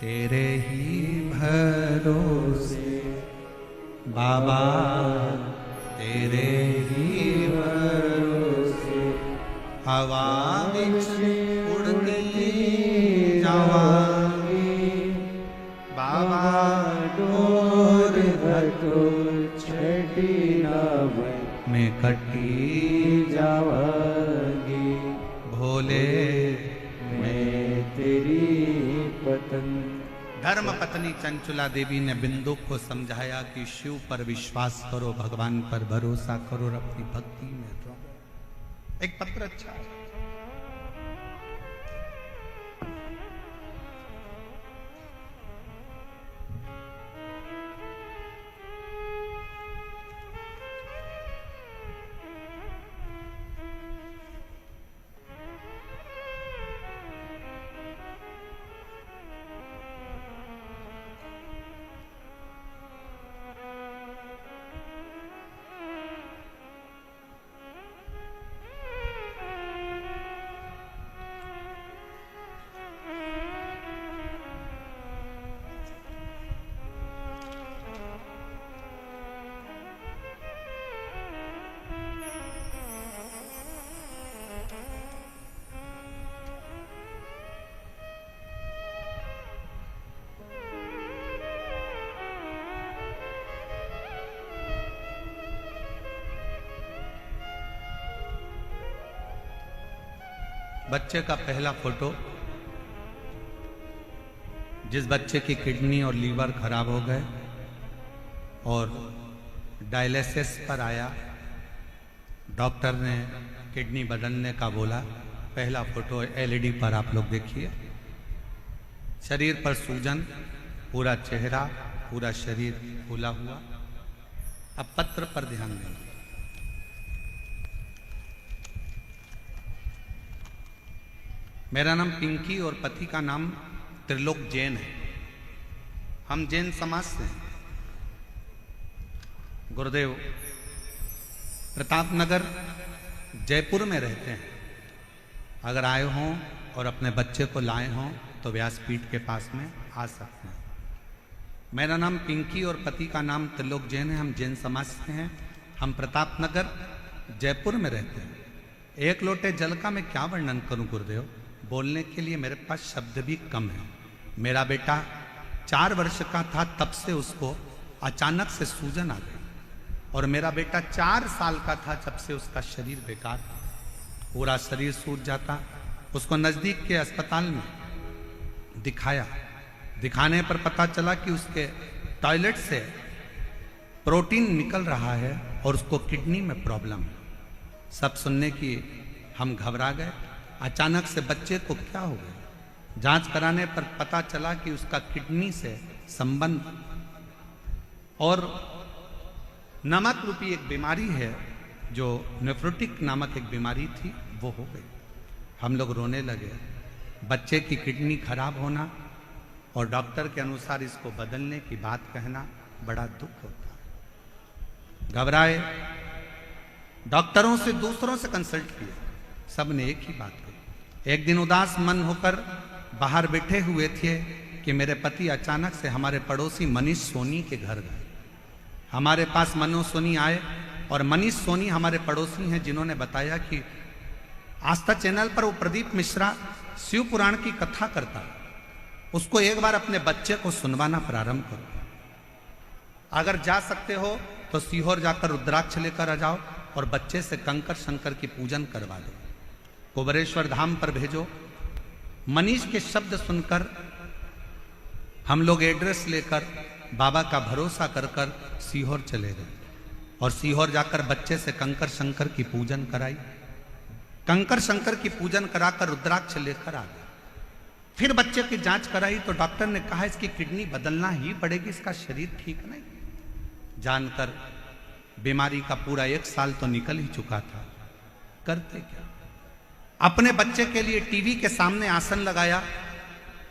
तेरे ही भरोसे बाबा, तेरे ही भरोसे हवा विच उड़ती जावांगी बाबा, डोर धतूर छड़ी ना मैं कटी जावांगी, भोले मैं तेरी पत्नी। धर्म पत्नी चंचुला देवी ने बिंदु को समझाया कि शिव पर विश्वास करो, भगवान पर भरोसा करो और अपनी भक्ति में रहो। एक पत्र अच्छा है। बच्चे का पहला फोटो, जिस बच्चे की किडनी और लीवर खराब हो गए और डायलिसिस पर आया, डॉक्टर ने किडनी बदलने का बोला। पहला फोटो एलईडी पर आप लोग देखिए। शरीर पर सूजन, पूरा चेहरा, पूरा शरीर फूला हुआ, अब पत्र पर ध्यान देंगे। मेरा नाम पिंकी और पति का नाम त्रिलोक जैन है। हम जैन समाज से हैं। गुरुदेव प्रतापनगर जयपुर में रहते हैं। अगर आए हों और अपने बच्चे को लाए हों तो व्यासपीठ के पास में आ सकते हैं। मेरा नाम पिंकी और पति का नाम त्रिलोक जैन है। हम जैन समाज से हैं। हम प्रतापनगर जयपुर में रहते हैं। एक लोटे जल का मैं क्या वर्णन करूं गुरुदेव, बोलने के लिए मेरे पास शब्द भी कम है। मेरा बेटा 4 वर्ष का था तब से उसको अचानक से सूजन आ गई, और मेरा बेटा 4 साल का था जब से उसका शरीर बेकार था। पूरा शरीर सूज जाता। उसको नज़दीक के अस्पताल में दिखाया। दिखाने पर पता चला कि उसके टॉयलेट से प्रोटीन निकल रहा है और उसको किडनी में प्रॉब्लम है। सब सुनने की हम घबरा गए। अचानक से बच्चे को क्या हो गया। जांच कराने पर पता चला कि उसका किडनी से संबंध और नमक रूपी एक बीमारी है, जो नेफ्रोटिक नामक एक बीमारी थी, वो हो गई। हम लोग रोने लगे। बच्चे की किडनी खराब होना और डॉक्टर के अनुसार इसको बदलने की बात कहना बड़ा दुख होता है। घबराए। डॉक्टरों से, दूसरों से कंसल्ट किया। सब ने एक ही बात कही। एक दिन उदास मन होकर बाहर बैठे हुए थे कि मेरे पति अचानक से हमारे पड़ोसी मनीष सोनी के घर गए। हमारे पास मनोज सोनी आए, और मनीष सोनी हमारे पड़ोसी हैं, जिन्होंने बताया कि आस्था चैनल पर वो प्रदीप मिश्रा शिव पुराण की कथा करता है, उसको एक बार अपने बच्चे को सुनवाना प्रारंभ करो। अगर जा सकते हो तो सीहोर जाकर रुद्राक्ष लेकर आ जाओ और बच्चे से कंकर शंकर की पूजन करवा दो। कुबरेश्वर धाम पर भेजो। मनीष के शब्द सुनकर हम लोग एड्रेस लेकर बाबा का भरोसा कर कर सीहोर चले गए, और सीहोर जाकर बच्चे से कंकर शंकर की पूजन कराई। कंकर शंकर की पूजन कराकर रुद्राक्ष लेकर आ गए। फिर बच्चे की जांच कराई तो डॉक्टर ने कहा इसकी किडनी बदलना ही पड़ेगी, इसका शरीर ठीक नहीं। जानकर बीमारी का पूरा 1 साल तो निकल ही चुका था। करते क्या। अपने बच्चे के लिए टीवी के सामने आसन लगाया,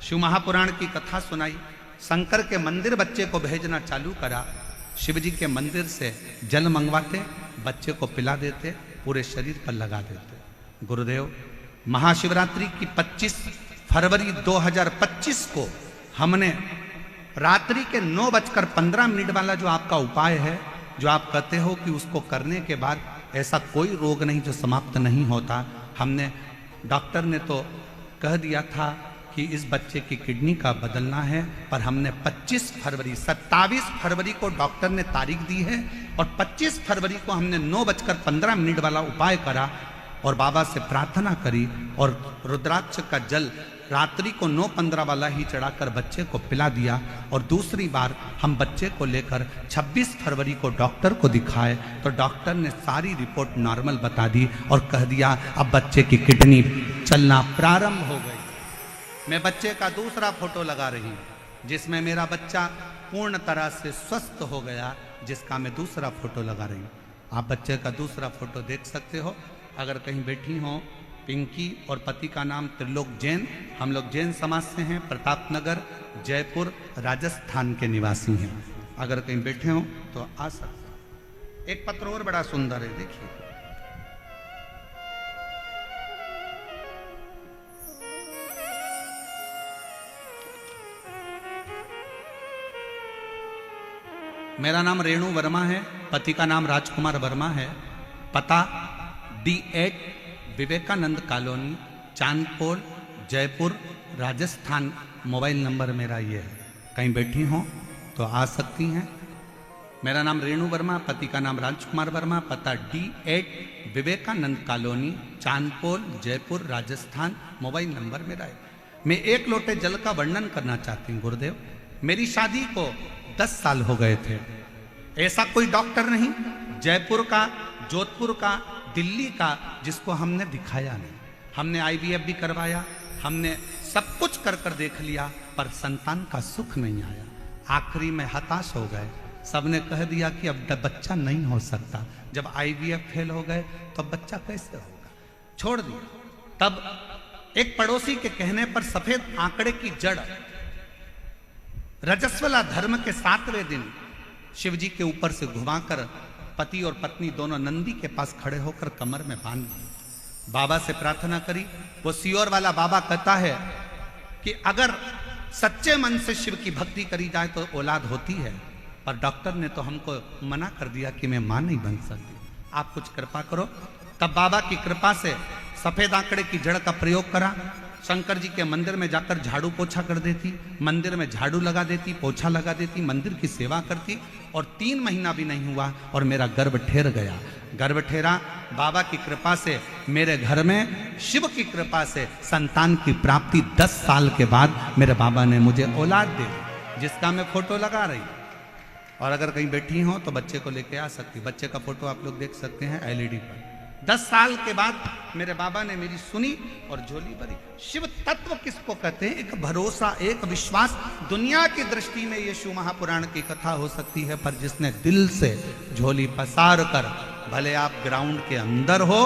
शिव महापुराण की कथा सुनाई, शंकर के मंदिर बच्चे को भेजना चालू करा। शिव जी के मंदिर से जल मंगवाते, बच्चे को पिला देते, पूरे शरीर पर लगा देते। गुरुदेव महाशिवरात्रि की 25 फरवरी 2025 को हमने रात्रि के 9:15 वाला जो आपका उपाय है, जो आप कहते हो कि उसको करने के बाद ऐसा कोई रोग नहीं जो समाप्त नहीं होता, हमने, डॉक्टर ने तो कह दिया था कि इस बच्चे की किडनी का बदलना है, पर हमने 27 फरवरी को डॉक्टर ने तारीख दी है, और 25 फरवरी को हमने 9:15 वाला उपाय करा और बाबा से प्रार्थना करी, और रुद्राक्ष का जल रात्रि को 9:15 वाला ही चढ़ाकर बच्चे को पिला दिया। और दूसरी बार हम बच्चे को लेकर 26 फरवरी को डॉक्टर को दिखाए तो डॉक्टर ने सारी रिपोर्ट नॉर्मल बता दी और कह दिया अब बच्चे की किडनी चलना प्रारंभ हो गई। मैं बच्चे का दूसरा फोटो लगा रही हूँ, जिसमें मेरा बच्चा पूर्ण तरह से स्वस्थ हो गया, जिसका मैं दूसरा फोटो लगा रही हूँ। आप बच्चे का दूसरा फोटो देख सकते हो। अगर कहीं बैठी हो, पिंकी और पति का नाम त्रिलोक जैन। हम लोग जैन समाज से हैं, प्रतापनगर जयपुर राजस्थान के निवासी हैं। अगर कहीं बैठे हो तो आ सकते। एक पत्र और बड़ा सुंदर है, देखिए। मेरा नाम रेणु वर्मा है, पति का नाम राजकुमार वर्मा है। पता D8 Vivekanand colony, Chandpol, Jaipur, Rajasthan. Mobile number मेरा ये है। कहीं बैठी हो तो आ सकती हैं। मेरा नाम रेणु वर्मा, पति का नाम राजकुमार वर्मा। पता D8 Vivekanand colony, Chandpol, Jaipur, Rajasthan. Mobile number मेरा है। मैं 1 लोटे जल का वर्णन करना चाहती हूँ गुरुदेव। मेरी शादी को 10 साल हो गए थे। ऐसा कोई डॉक्टर नहीं जयपुर का, जोधपुर का, दिल्ली का जिसको हमने दिखाया नहीं। हमने IVF भी करवाया, हमने सब कुछ कर कर देख लिया, पर संतान का सुख नहीं आया। आखिरी में हताश हो गए। सबने कह दिया कि अब बच्चा नहीं हो सकता। जब IVF फेल हो गए तो अब बच्चा कैसे होगा, छोड़ दिया। तब एक पड़ोसी के कहने पर सफेद आंकड़े की जड़ रजस्वला धर्म के 7वें दिन शिव जी के ऊपर से घुमाकर पति और पत्नी दोनों नंदी के पास खड़े होकर कमर में बांध दी। बाबा से प्रार्थना करी। वो सियोर वाला बाबा कहता है कि अगर सच्चे मन से शिव की भक्ति करी जाए तो औलाद होती है, पर डॉक्टर ने तो हमको मना कर दिया कि मैं मां नहीं बन सकती, आप कुछ कृपा करो। तब बाबा की कृपा से सफेद आंकड़े की जड़ का प्रयोग करा। शंकर जी के मंदिर में जाकर झाड़ू पोछा कर देती, मंदिर में झाड़ू लगा देती, पोछा लगा देती, मंदिर की सेवा करती, और 3 महीना भी नहीं हुआ और मेरा गर्भ ठहर गया। गर्भ ठहरा, बाबा की कृपा से मेरे घर में शिव की कृपा से संतान की प्राप्ति 10 साल के बाद मेरे बाबा ने मुझे औलाद दे दी, जिसका मैं फोटो लगा रही। और अगर कहीं बैठी हो तो बच्चे को लेके आ सकती। बच्चे का फोटो आप लोग देख सकते हैं LED पर। 10 साल के बाद मेरे बाबा ने मेरी सुनी और झोली भरी। शिव तत्व किसको कहते हैं? एक भरोसा, एक विश्वास। दुनिया की दृष्टि में ये शिव महापुराण की कथा हो सकती है, पर जिसने दिल से झोली पसार कर, भले आप ग्राउंड के अंदर हो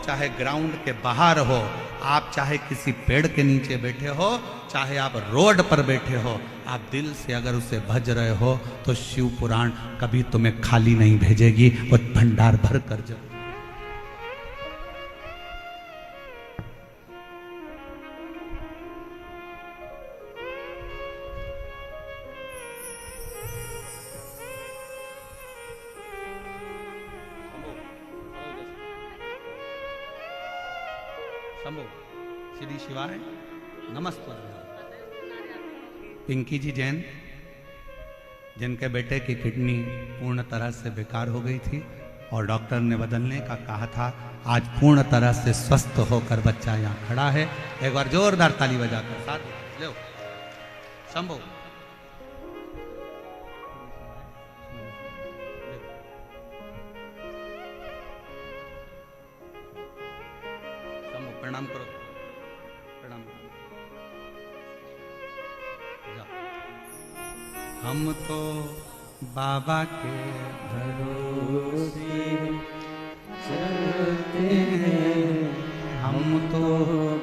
चाहे ग्राउंड के बाहर हो, आप चाहे किसी पेड़ के नीचे बैठे हो, चाहे आप रोड पर बैठे हो, आप दिल से अगर उसे भज रहे हो तो शिव पुराण कभी तुम्हें खाली नहीं भेजेगी, वो भंडार भर कर जरूर। श्री शिवाय नमस्ते। पिंकी जी जैन, जिनके बेटे की किडनी पूर्ण तरह से बेकार हो गई थी और डॉक्टर ने बदलने का कहा था, आज पूर्ण तरह से स्वस्थ होकर बच्चा यहाँ खड़ा है। एक बार जोरदार ताली बजाकर साथ ले शंभू। प्रणाम करो, प्रणाम करो। हम तो बाबा के भरोसे चलते हैं, हम तो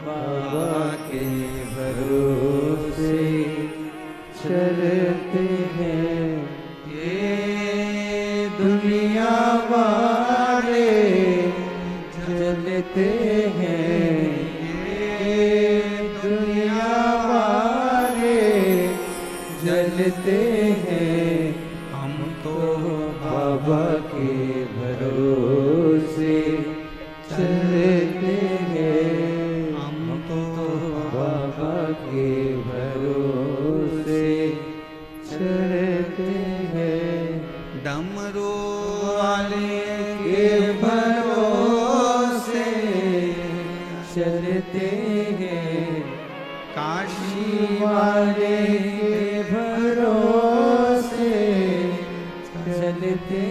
बाबा के भरोसे चलते हैं। ये दुनिया वाले जलते हैं, जलते हैं। हम तो बाबा के भरोसे चलते हैं, हम तो बाबा के भरोसे चलते हैं। डमरू वाले के भरोसे चलते हैं, काशी वाले के भरोसे चलते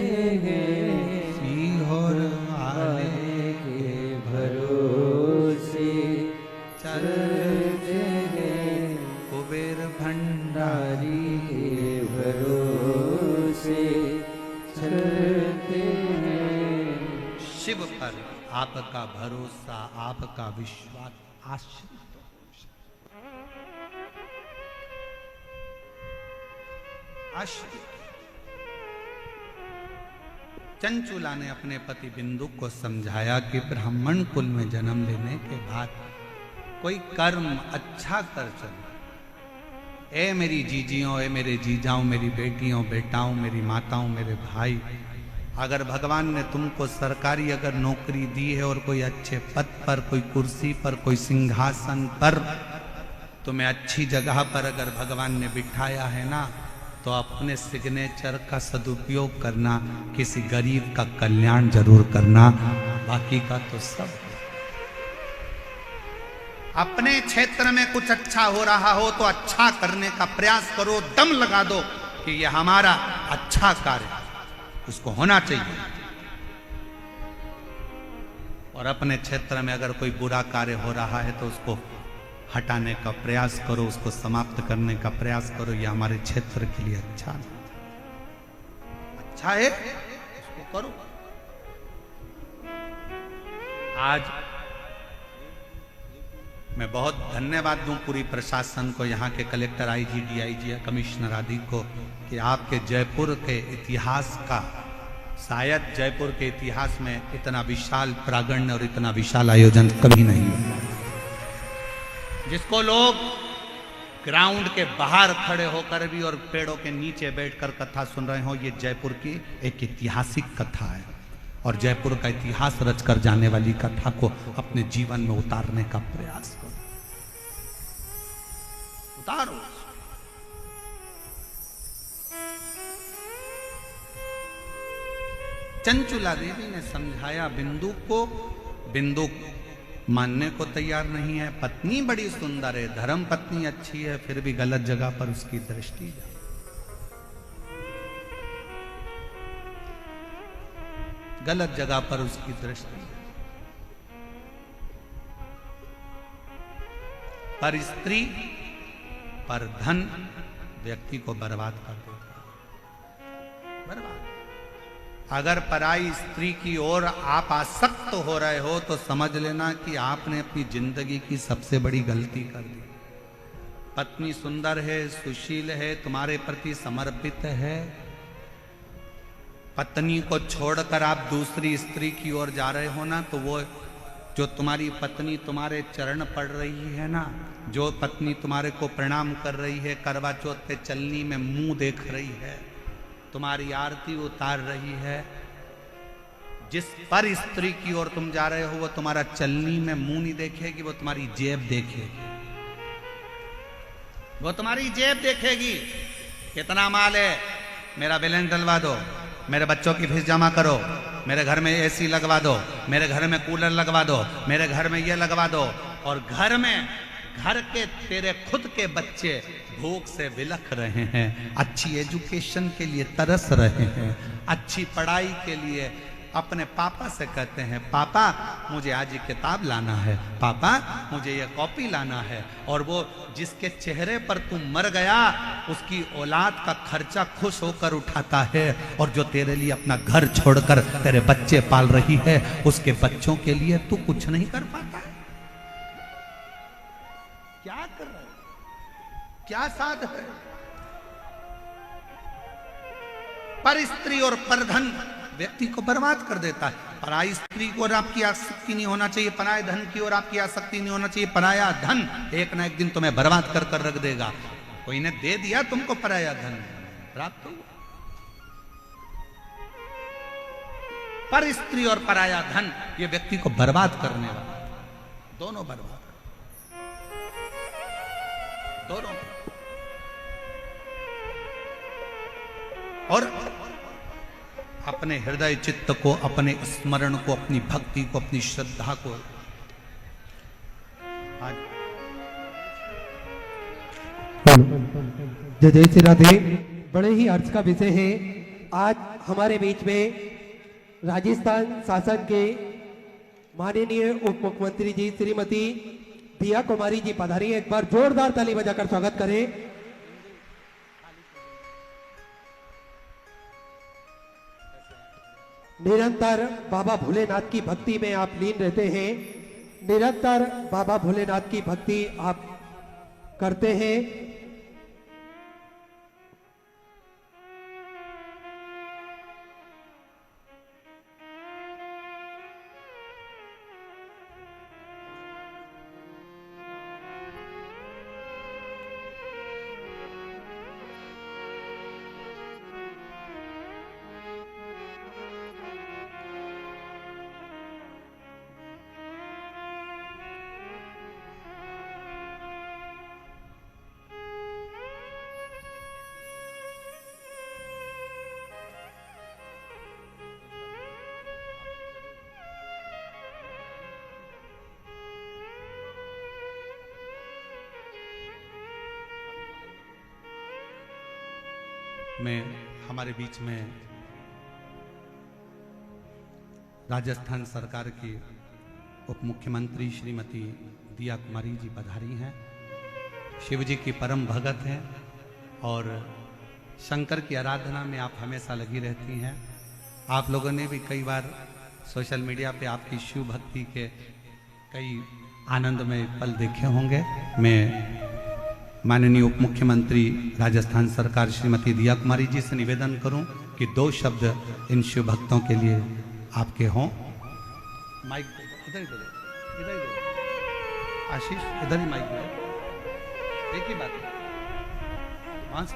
हैं, सीहोर वाले के भरोसे चलते हैं। कुबेर भंडारी के भरोसे चलते हैं। शिव पर आपका भरोसा, आपका विश्वास आश्रित। चंचुला ने अपने पति बिंदु को समझाया कि ब्राह्मण कुल में जन्म लेने के बाद कोई कर्म अच्छा कर चलो। ए मेरी जीजियों, ए मेरे जीजाओं, मेरी बेटियों, बेटाओं, मेरी माताओं, मेरे भाई, अगर भगवान ने तुमको सरकारी अगर नौकरी दी है और कोई अच्छे पद पर, कोई कुर्सी पर, कोई सिंहासन पर, तुम्हें अच्छी जगह पर अगर भगवान ने बिठाया है ना, तो अपने सिग्नेचर का सदुपयोग करना, किसी गरीब का कल्याण जरूर करना, बाकी का तो सब। अपने क्षेत्र में कुछ अच्छा हो रहा हो तो अच्छा करने का प्रयास करो, दम लगा दो कि यह हमारा अच्छा कार्य उसको होना चाहिए। और अपने क्षेत्र में अगर कोई बुरा कार्य हो रहा है तो उसको हटाने का प्रयास करो, उसको समाप्त करने का प्रयास करो, यह हमारे क्षेत्र के लिए अच्छा नहीं। अच्छा है उसको करो। आज मैं बहुत धन्यवाद दूं पूरी प्रशासन को, यहाँ के कलेक्टर, आईजी, डीआईजी, कमिश्नर आदि को, कि आपके जयपुर के इतिहास का, शायद जयपुर के इतिहास में इतना विशाल प्रांगण और इतना विशाल आयोजन कभी नहीं हुआ, जिसको लोग ग्राउंड के बाहर खड़े होकर भी और पेड़ों के नीचे बैठकर कथा सुन रहे हो। ये जयपुर की एक ऐतिहासिक कथा है और जयपुर का इतिहास रचकर जाने वाली कथा को अपने जीवन में उतारने का प्रयास करो। उतारो। चंचुला देवी ने समझाया बिंदु को, बिंदु मानने को तैयार नहीं है। पत्नी बड़ी सुंदर है, धर्म पत्नी अच्छी है, फिर भी गलत जगह पर उसकी दृष्टि जाए। गलत जगह पर उसकी दृष्टि, पर स्त्री, पर धन व्यक्ति को बर्बाद कर देता है। बर्बाद। अगर पराई स्त्री की ओर आप आसक्त हो रहे हो तो समझ लेना कि आपने अपनी जिंदगी की सबसे बड़ी गलती कर दी। पत्नी सुंदर है, सुशील है, तुम्हारे प्रति समर्पित है, पत्नी को छोड़कर आप दूसरी स्त्री की ओर जा रहे हो ना, तो वो जो तुम्हारी पत्नी तुम्हारे चरण पड़ रही है ना, जो पत्नी तुम्हारे को प्रणाम कर रही है, करवा चौथ पे चलनी में मुंह देख रही है, तुम्हारी आरती उतार रही है, जिस पर स्त्री की ओर तुम जा रहे हो वो तुम्हारा चलनी में मुंह नहीं देखेगी, वो तुम्हारी जेब देखेगी। वो तुम्हारी जेब देखेगी। कितना माल है, मेरा बैलेंस डलवा दो, मेरे बच्चों की फीस जमा करो, मेरे घर में एसी लगवा दो, मेरे घर में कूलर लगवा दो, मेरे घर में ये लगवा दो। और घर के तेरे खुद के बच्चे भूख से विलख रहे हैं, अच्छी एजुकेशन के लिए तरस रहे हैं, अच्छी पढ़ाई के लिए अपने पापा से कहते हैं, पापा मुझे आज ये किताब लाना है, पापा मुझे ये कॉपी लाना है। और वो जिसके चेहरे पर तू मर गया उसकी औलाद का खर्चा खुश होकर उठाता है, और जो तेरे लिए अपना घर छोड़कर तेरे बच्चे पाल रही है उसके बच्चों के लिए तू कुछ नहीं कर पाता है। क्या कर रहा है, क्या साध है। पर स्त्री और पर धन व्यक्ति को बर्बाद कर देता है। पराई स्त्री की ओर आपकी आसक्ति नहीं होना चाहिए, पराये धन की ओर आपकी आसक्ति नहीं होना चाहिए। पराया धन एक ना एक दिन तुम्हें बर्बाद कर कर रख देगा। कोई ने दे दिया तुमको पराया धन, प्राप्त हुआ। पर स्त्री और पराया धन ये व्यक्ति को बर्बाद करने वाला, दोनों बर्बाद, दोनों। और अपने हृदय चित्त को, अपने स्मरण को, अपनी भक्ति को, अपनी श्रद्धा को आज जय जय श्री राधे। बड़े ही अर्थ का विषय है। आज हमारे बीच में राजस्थान शासन के माननीय उप मुख्यमंत्री जी श्रीमती दिया कुमारी जी पधारी। एक बार जोरदार ताली बजाकर स्वागत करें। निरंतर बाबा भोलेनाथ की भक्ति में आप लीन रहते हैं, निरंतर बाबा भोलेनाथ की भक्ति आप करते हैं। में हमारे बीच में राजस्थान सरकार की उप मुख्यमंत्री श्रीमती दिया कुमारी जी पधारी हैं। शिव जी की परम भगत हैं और शंकर की आराधना में आप हमेशा लगी रहती हैं। आप लोगों ने भी कई बार सोशल मीडिया पे आपकी शिव भक्ति के कई आनंदमय पल देखे होंगे। मैं माननीय उप मुख्यमंत्री राजस्थान सरकार श्रीमती दिया कुमारी जी से निवेदन करूं कि 2 शब्द इन शिव भक्तों के लिए आपके हों। माइक इधर ही दे, इधर ही दे। आशीष इधर ही माइक दे। एक ही बात है, वहां से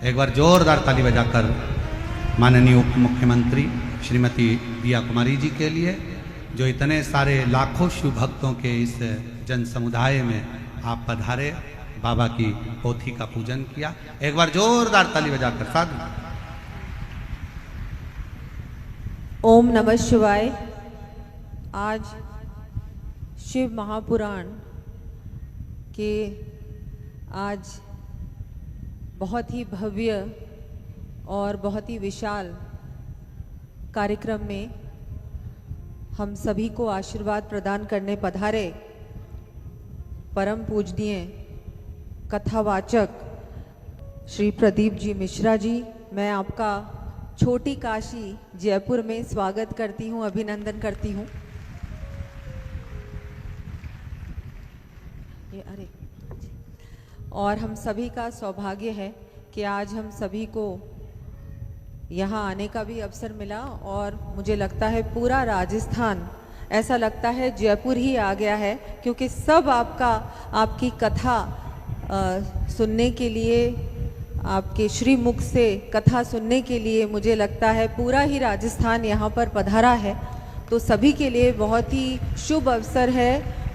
एक बार जोरदार ताली बजाकर माननीय उप मुख्यमंत्री श्रीमती दिया कुमारी जी के लिए, जो इतने सारे लाखों शिव भक्तों के इस जन समुदाय में आप पधारे, बाबा की पोथी का पूजन किया। एक बार जोरदार ताली बजाकर साधु। ओम नमः शिवाय। आज शिव महापुराण के आज बहुत ही भव्य और बहुत ही विशाल कार्यक्रम में हम सभी को आशीर्वाद प्रदान करने पधारे परम पूजनीय कथावाचक श्री प्रदीप जी मिश्रा जी, मैं आपका छोटी काशी जयपुर में स्वागत करती हूँ, अभिनंदन करती हूँ। और हम सभी का सौभाग्य है कि आज हम सभी को यहाँ आने का भी अवसर मिला और मुझे लगता है पूरा राजस्थान, ऐसा लगता है जयपुर ही आ गया है, क्योंकि सब आपकी कथा सुनने के लिए, आपके श्री मुख से कथा सुनने के लिए मुझे लगता है पूरा ही राजस्थान यहाँ पर पधारा है। तो सभी के लिए बहुत ही शुभ अवसर है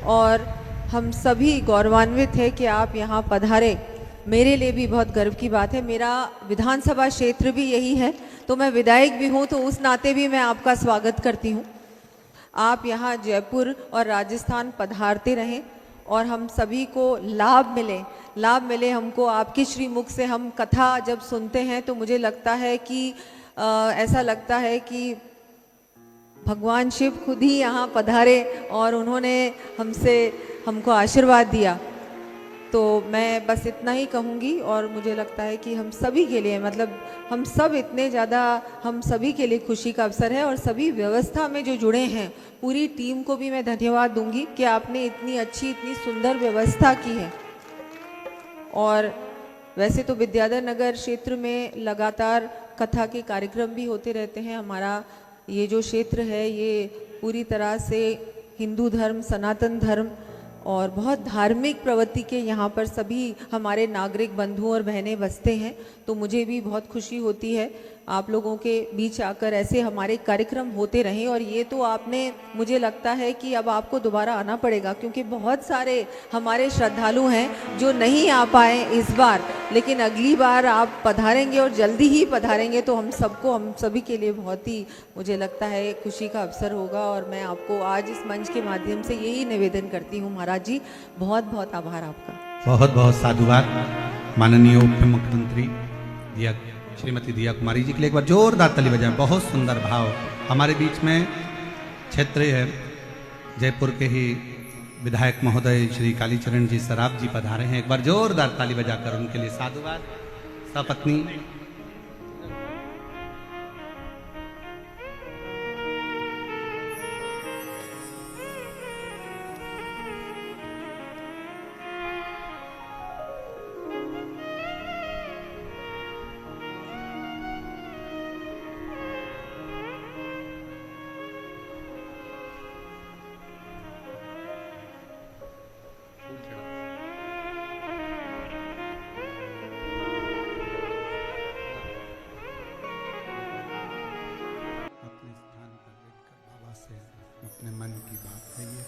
और हम सभी गौरवान्वित हैं कि आप यहाँ पधारे। मेरे लिए भी बहुत गर्व की बात है। मेरा विधानसभा क्षेत्र भी यही है, तो मैं विधायक भी हूँ, तो उस नाते भी मैं आपका स्वागत करती हूँ। आप यहाँ जयपुर और राजस्थान पधारते रहें और हम सभी को लाभ मिले हमको आपके श्रीमुख से। हम कथा जब सुनते हैं तो मुझे लगता है कि ऐसा लगता है कि भगवान शिव खुद ही यहाँ पधारे और उन्होंने हमको आशीर्वाद दिया। तो मैं बस इतना ही कहूँगी और मुझे लगता है कि हम सभी के लिए, मतलब हम सब इतने ज़्यादा, हम सभी के लिए खुशी का अवसर है। और सभी व्यवस्था में जो जुड़े हैं, पूरी टीम को भी मैं धन्यवाद दूंगी कि आपने इतनी अच्छी, इतनी सुंदर व्यवस्था की है। और वैसे तो विद्याधर नगर क्षेत्र में लगातार कथा के कार्यक्रम भी होते रहते हैं। हमारा ये जो क्षेत्र है ये पूरी तरह से हिंदू धर्म, सनातन धर्म और बहुत धार्मिक प्रवृत्ति के यहाँ पर सभी हमारे नागरिक बंधु और बहनें बसते हैं। तो मुझे भी बहुत खुशी होती है आप लोगों के बीच आकर ऐसे हमारे कार्यक्रम होते रहें। और ये तो आपने, मुझे लगता है कि अब आपको दोबारा आना पड़ेगा, क्योंकि बहुत सारे हमारे श्रद्धालु हैं जो नहीं आ पाए इस बार, लेकिन अगली बार आप पधारेंगे और जल्दी ही पधारेंगे तो हम सभी के लिए बहुत ही, मुझे लगता है, खुशी का अवसर होगा। और मैं आपको आज इस मंच के माध्यम से यही निवेदन करती हूँ। महाराज जी, बहुत बहुत आभार आपका। बहुत बहुत साधुवाद माननीय उप मुख्यमंत्री श्रीमती दिया कुमारी जी के लिए। एक बार जोरदार ताली बजाएं। बहुत सुंदर भाव। हमारे बीच में क्षेत्रीय है जयपुर के ही विधायक महोदय श्री कालीचरण जी सराफ जी पधारे हैं। एक बार जोरदार ताली बजाकर उनके लिए साधुवाद। सपत्नी अपने मन की बात कहिए,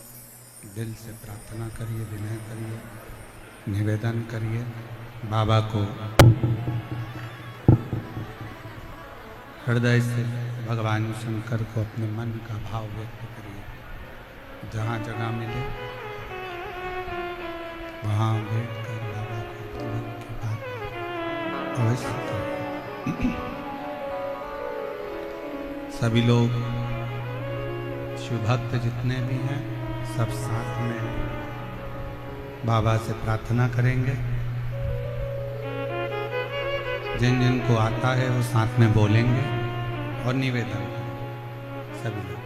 दिल से प्रार्थना करिए, विनय करिए, निवेदन करिए। बाबा को हृदय से भगवान शंकर को अपने मन का भाव व्यक्त करिए। जहाँ जगह मिले वहाँ बैठकर बाबा को मन की बात अवश्य करें। सभी लोग शिव भक्त जितने भी हैं सब साथ में बाबा से प्रार्थना करेंगे। जिन जिन को आता है वो साथ में बोलेंगे और निवेदन सभी लोग।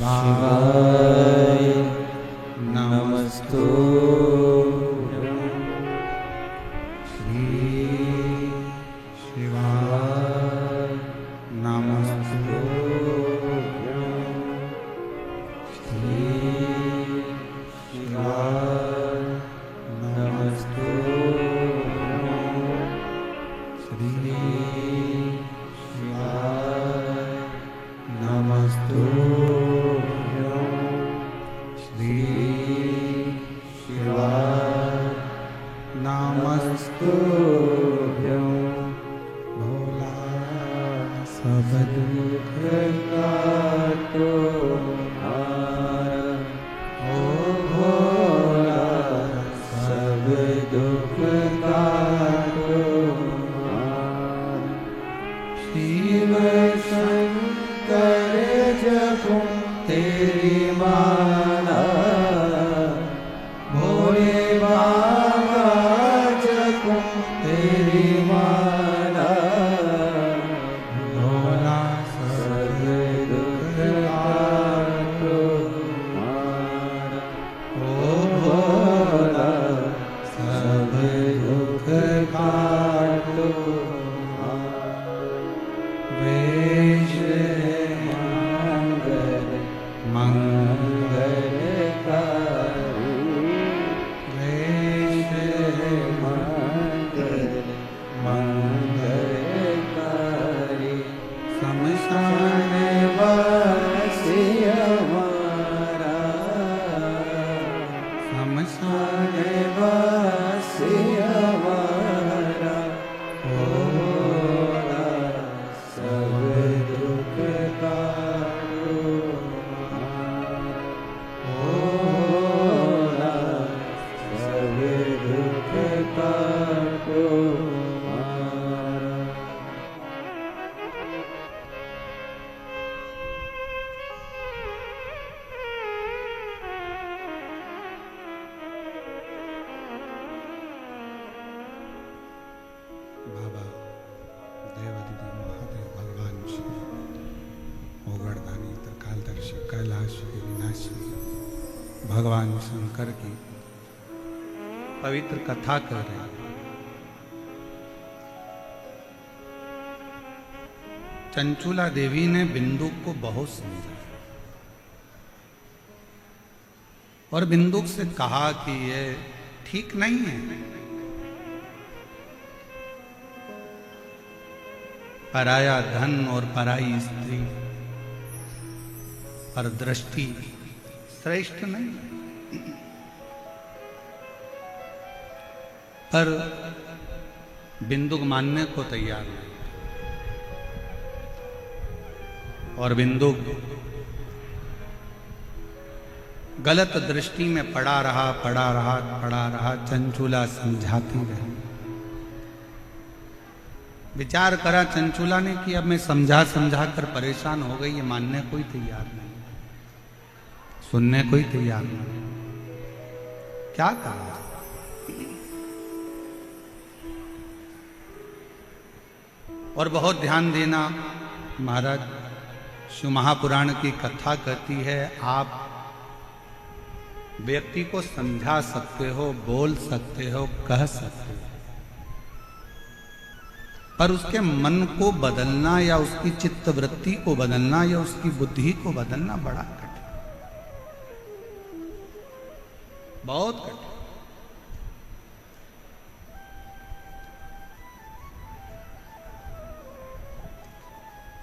शिवाय नमस्तु श्री शिवाय नमस्तु श्री शिवाय नमस्तु श्री शिवाय नमस्तु श्री शिवाय नमस्तु भोला सब दुख काटो ओ भोला सब दुख काटो शिव शंकर जपो तेरी माला भोले बाबा जपो तेरी माला भोला सब दुख काटो ओ भोला सब दुख काटो वेश मंगल मंगल मंगलकारी वेश मंगल मंगलकारी शमशान वासी हमारा शमशान वासी हमारा भोला सब दुख काटो भोला सब दुख काटो बाबा देवादिदेव महादेव भगवान शिव ओगड़दानी त्रिकालदर्शी कैलाश के विनाशी भगवान शंकर की पवित्र कथा कर रहे हैं। चंचूला देवी ने बिंदु को बहुत समझा और बिंदुक से कहा कि ये ठीक नहीं है। पराया धन और पराई स्त्री पर दृष्टि श्रेष्ठ नहीं, पर बिंदुक मानने को तैयार नहीं और बिंदुक गलत दृष्टि में पड़ा रहा। चंचूला समझाती रही। विचार करा चंचूला ने कि अब मैं समझा कर परेशान हो गई, ये मानने कोई तैयार नहीं, सुनने कोई तैयार नहीं। क्या कहा? और बहुत ध्यान देना, महाराज शिव महापुराण की कथा कहती है आप व्यक्ति को समझा सकते हो, बोल सकते हो, कह सकते हो, पर उसके मन को बदलना या उसकी चित्त वृत्ति को बदलना या उसकी बुद्धि को बदलना बड़ा कठिन, बहुत कठिन।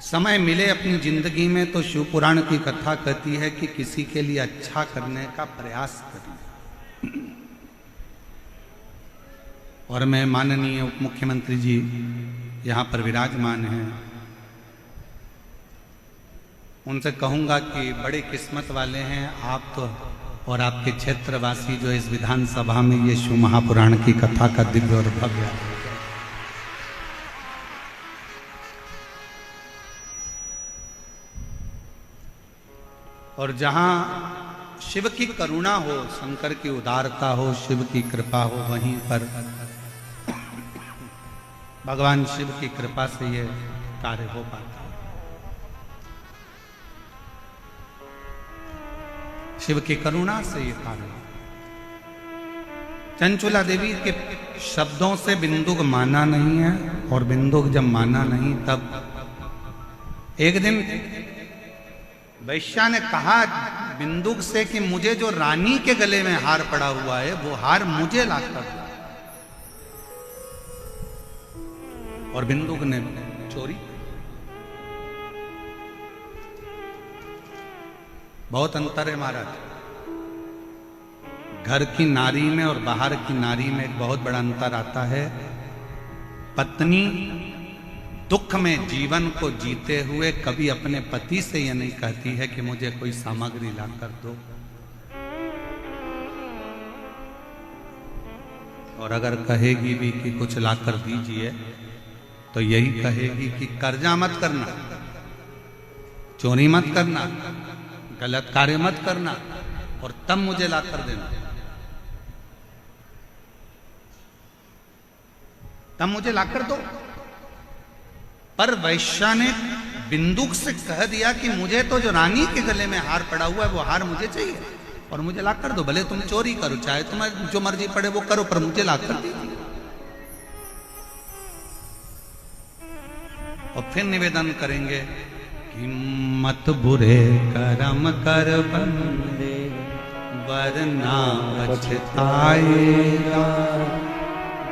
समय मिले अपनी जिंदगी में तो शिव पुराण की कथा कहती है कि किसी के लिए अच्छा करने का प्रयास करें। और मैं माननीय उप मुख्यमंत्री जी यहाँ पर विराजमान हैं, उनसे कहूँगा कि बड़े किस्मत वाले हैं आप, तो और आपके क्षेत्रवासी जो इस विधानसभा में ये शिव महापुराण की कथा का दिव्य और भव्य और जहां शिव की करुणा हो, शंकर की उदारता हो, शिव की कृपा हो, वहीं पर भगवान शिव की कृपा से ये कार्य हो पाता है। शिव की करुणा से ये कार्य। चंचुला देवी के शब्दों से बिंदुक माना नहीं है, और बिंदुक जब माना नहीं तब एक दिन वैश्या ने कहा बिंदुक से कि मुझे जो रानी के गले में हार पड़ा हुआ है वो हार मुझे लाकर दो। और बिंदुक ने चोरी। बहुत अंतर है महाराज, घर की नारी में और बाहर की नारी में एक बहुत बड़ा अंतर आता है। पत्नी दुख में जीवन को जीते हुए कभी अपने पति से यह नहीं कहती है कि मुझे कोई सामग्री लाकर दो, और अगर कहेगी भी कि कुछ लाकर दीजिए तो यही कहेगी कि कर्जा मत करना, चोरी मत करना, गलत कार्य मत करना, और तब मुझे लाकर देना, तब मुझे लाकर दो। पर वैश्या ने बिंदुक से कह दिया कि मुझे तो जो रानी के गले में हार पड़ा हुआ है वो हार मुझे चाहिए और मुझे लाकर दो। भले तुम चोरी करो, चाहे तुम्हें जो मर्जी पड़े वो करो, पर मुझे लाकर दो। और फिर निवेदन करेंगे कि मत बुरे कर्म कर बंदे वरना पछताएगा,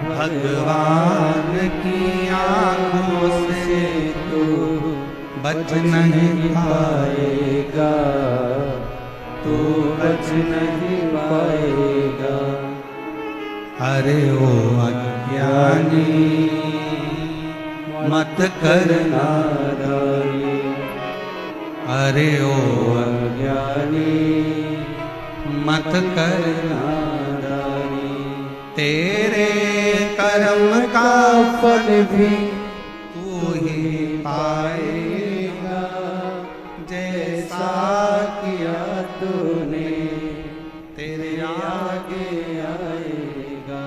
भगवान की आंखों से तू बच नहीं पाएगा, तू बच नहीं पाएगा। अरे ओ अज्ञानी मत करना नादानी, अरे ओ अज्ञानी मत करना, नादानी। तेरे कर्म का फल भी तू ही पाएगा, जैसा किया तूने तेरे आगे आएगा।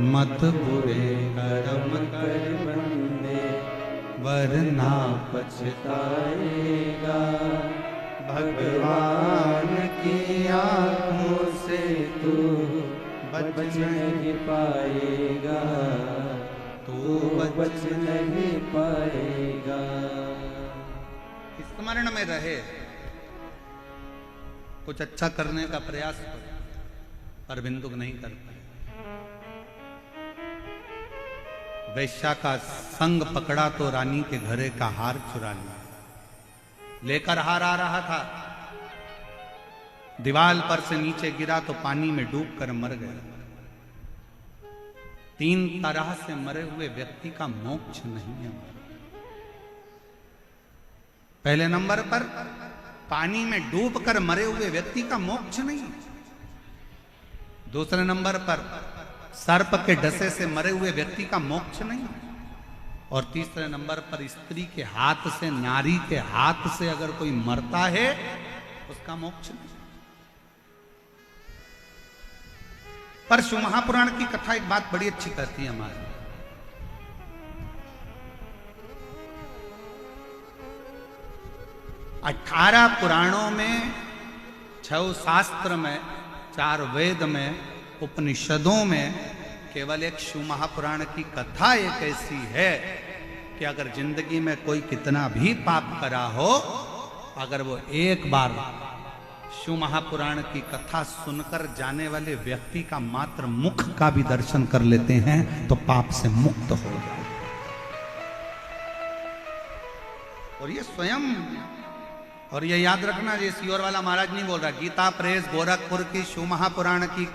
मत बुरे कर्म कर बंदे वरना पछताएगा, भगवान की आंखों से तू बच बच नहीं पाएगा, तू बच नहीं पाएगा। स्मरण में रहे, कुछ अच्छा करने का प्रयास करो, पर बिंदुक नहीं कर पाए। वैश्या का संग पकड़ा तो रानी के घरे का हार चुरा लिया। लेकर हार आ रहा था, दीवार पर से नीचे गिरा तो पानी में डूबकर मर गया। 3 तरह से मरे हुए व्यक्ति का मोक्ष नहीं है। पहले नंबर पर पानी में डूबकर मरे हुए व्यक्ति का मोक्ष नहीं। दूसरे नंबर पर सर्प के डसे से मरे हुए व्यक्ति का मोक्ष नहीं। और तीसरे नंबर पर स्त्री के हाथ से, नारी के हाथ से अगर कोई मरता है उसका मोक्ष नहीं। पर शिव महापुराण की कथा एक बात बड़ी अच्छी कहती है हमारी। 18 पुराणों में, 6 शास्त्र में, 4 वेद में, उपनिषदों में केवल एक शिव महापुराण की कथा एक ऐसी है कि अगर जिंदगी में कोई कितना भी पाप करा हो, अगर वो एक बार शिव महापुराण की कथा सुनकर जाने वाले व्यक्ति का मात्र मुख का भी दर्शन कर लेते हैं तो पाप से मुक्त हो जाए। और ये स्वयं, और ये याद रखना, ये सीहोर वाला महाराज नहीं बोल रहा, गीता प्रेस गोरखपुर की शिव महापुराण की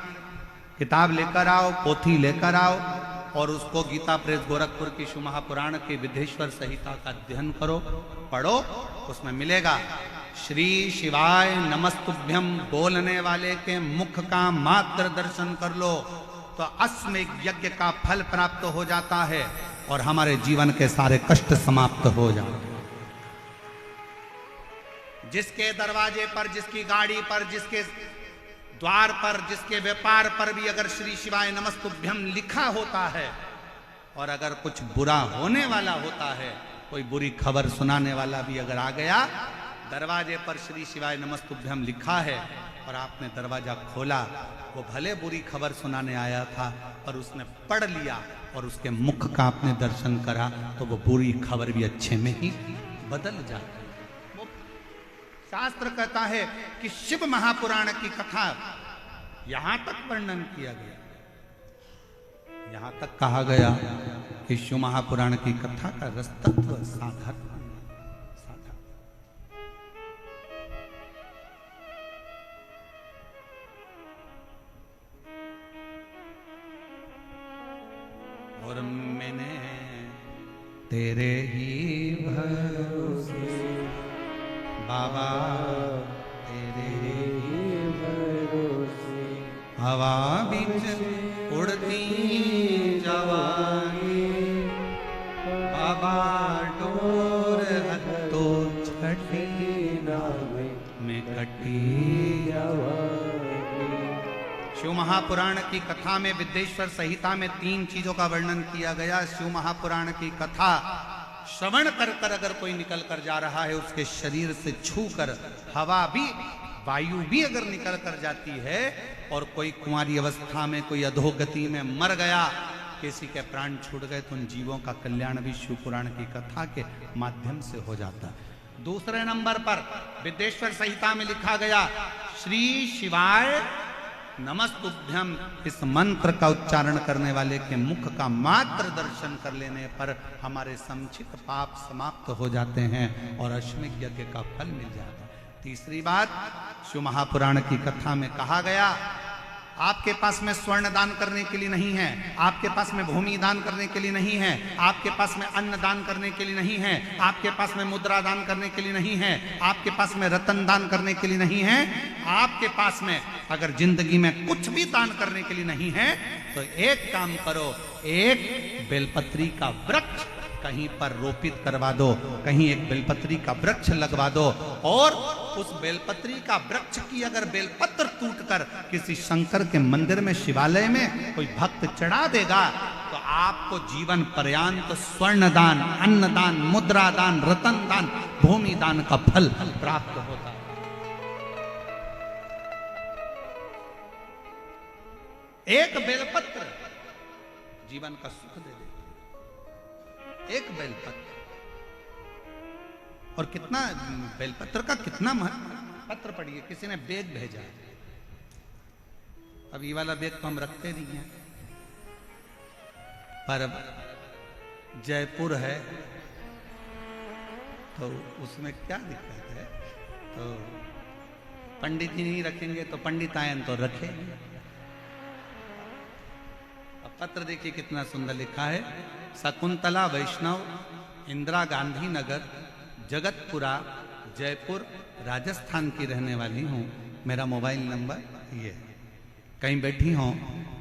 किताब लेकर आओ, पोथी लेकर आओ, और उसको गीता प्रेस गोरखपुर की शिव महापुराण के विधेश्वर संहिता का अध्ययन करो, पढ़ो, उसमें मिलेगा श्री शिवाय नमस्तुभ्यम बोलने वाले के मुख का मात्र दर्शन कर लो तो अश्वमेध यज्ञ का फल प्राप्त हो जाता है और हमारे जीवन के सारे कष्ट समाप्त हो जाते हैं। जिसके दरवाजे पर, जिसकी गाड़ी पर, जिसके द्वार पर, जिसके व्यापार पर भी अगर श्री शिवाय नमस्तुभ्यम लिखा होता है और अगर कुछ बुरा होने वाला होता है, कोई बुरी खबर सुनाने वाला भी अगर आ गया, दरवाजे पर श्री शिवाय नमस्तुभ्यम लिखा है और आपने दरवाजा खोला, वो भले बुरी खबर सुनाने आया था पर उसने पढ़ लिया और उसके मुख का आपने दर्शन करा तो वो बुरी खबर भी अच्छे में ही बदल जाती है। वो शास्त्र कहता है कि शिव महापुराण की कथा यहां तक वर्णन किया गया, यहां तक कहा गया कि शिव महापुराण की कथा का रस तत्व साधारण और मैंने तेरे ही भरोसे बाबा, तेरे ही भरोसे हवा बीच उड़ती जवानी बाबा डोर हत्तो छठी में कटी। शिव महापुराण की कथा में, विद्येश्वर संहिता में 3 चीजों का वर्णन किया गया। शिव महापुराण की कथा श्रवण कर कर अगर कोई निकल कर जा रहा है, उसके शरीर से छू कर हवा भी, वायु भी अगर निकल कर जाती है और कोई कुंवारी अवस्था में, कोई अधोगति में मर गया, किसी के प्राण छूट गए, तो उन जीवों का कल्याण भी शिव पुराण की कथा के माध्यम से हो जाता है। दूसरे नंबर पर विद्येश्वर संहिता में लिखा गया, श्री शिवाय नमस्तुभ्यम, इस मंत्र का उच्चारण करने वाले के मुख का मात्र दर्शन कर लेने पर हमारे संचित पाप समाप्त हो जाते हैं और अश्वमेध यज्ञ का फल मिल जाता है। तीसरी बात, शिव महापुराण की कथा में कहा गया, आपके पास में स्वर्ण दान करने के लिए नहीं है, आपके पास में भूमि दान करने के लिए नहीं है, आपके पास में अन्न दान करने के लिए नहीं है, आपके पास में मुद्रा दान करने के लिए नहीं है, आपके पास में रतन दान करने के लिए नहीं है, आपके पास में अगर जिंदगी में कुछ भी दान करने के लिए नहीं है तो एक काम करो, एक बेलपत्री का वृक्ष कहीं पर रोपित करवा दो, कहीं एक बेलपत्री का वृक्ष लगवा दो और उस बेलपत्री का वृक्ष की अगर बेलपत्र टूटकर किसी शंकर के मंदिर में, शिवालय में कोई भक्त चढ़ा देगा तो आपको जीवन पर्यंत स्वर्ण दान, अन्न दान, मुद्रा दान, रतन दान, भूमि दान का फल प्राप्त होता है। एक बेलपत्र जीवन का सुख दे देता, एक बेलपत्र। और कितना बेलपत्र का कितना महत्व। पत्र पढ़िए, किसी ने बेग भेजा, अब ये वाला बेग तो हम रखते नहीं हैं, पर जयपुर है तो उसमें क्या दिक्कत है, तो पंडित जी नहीं रखेंगे तो पंडित आयन तो रखेंगे। अब पत्र देखिए कितना सुंदर लिखा है, शकुंतला वैष्णव, इंदिरा गांधी नगर, जगतपुरा, जयपुर, राजस्थान की रहने वाली हूँ। मेरा मोबाइल नंबर ये, कहीं बैठी हों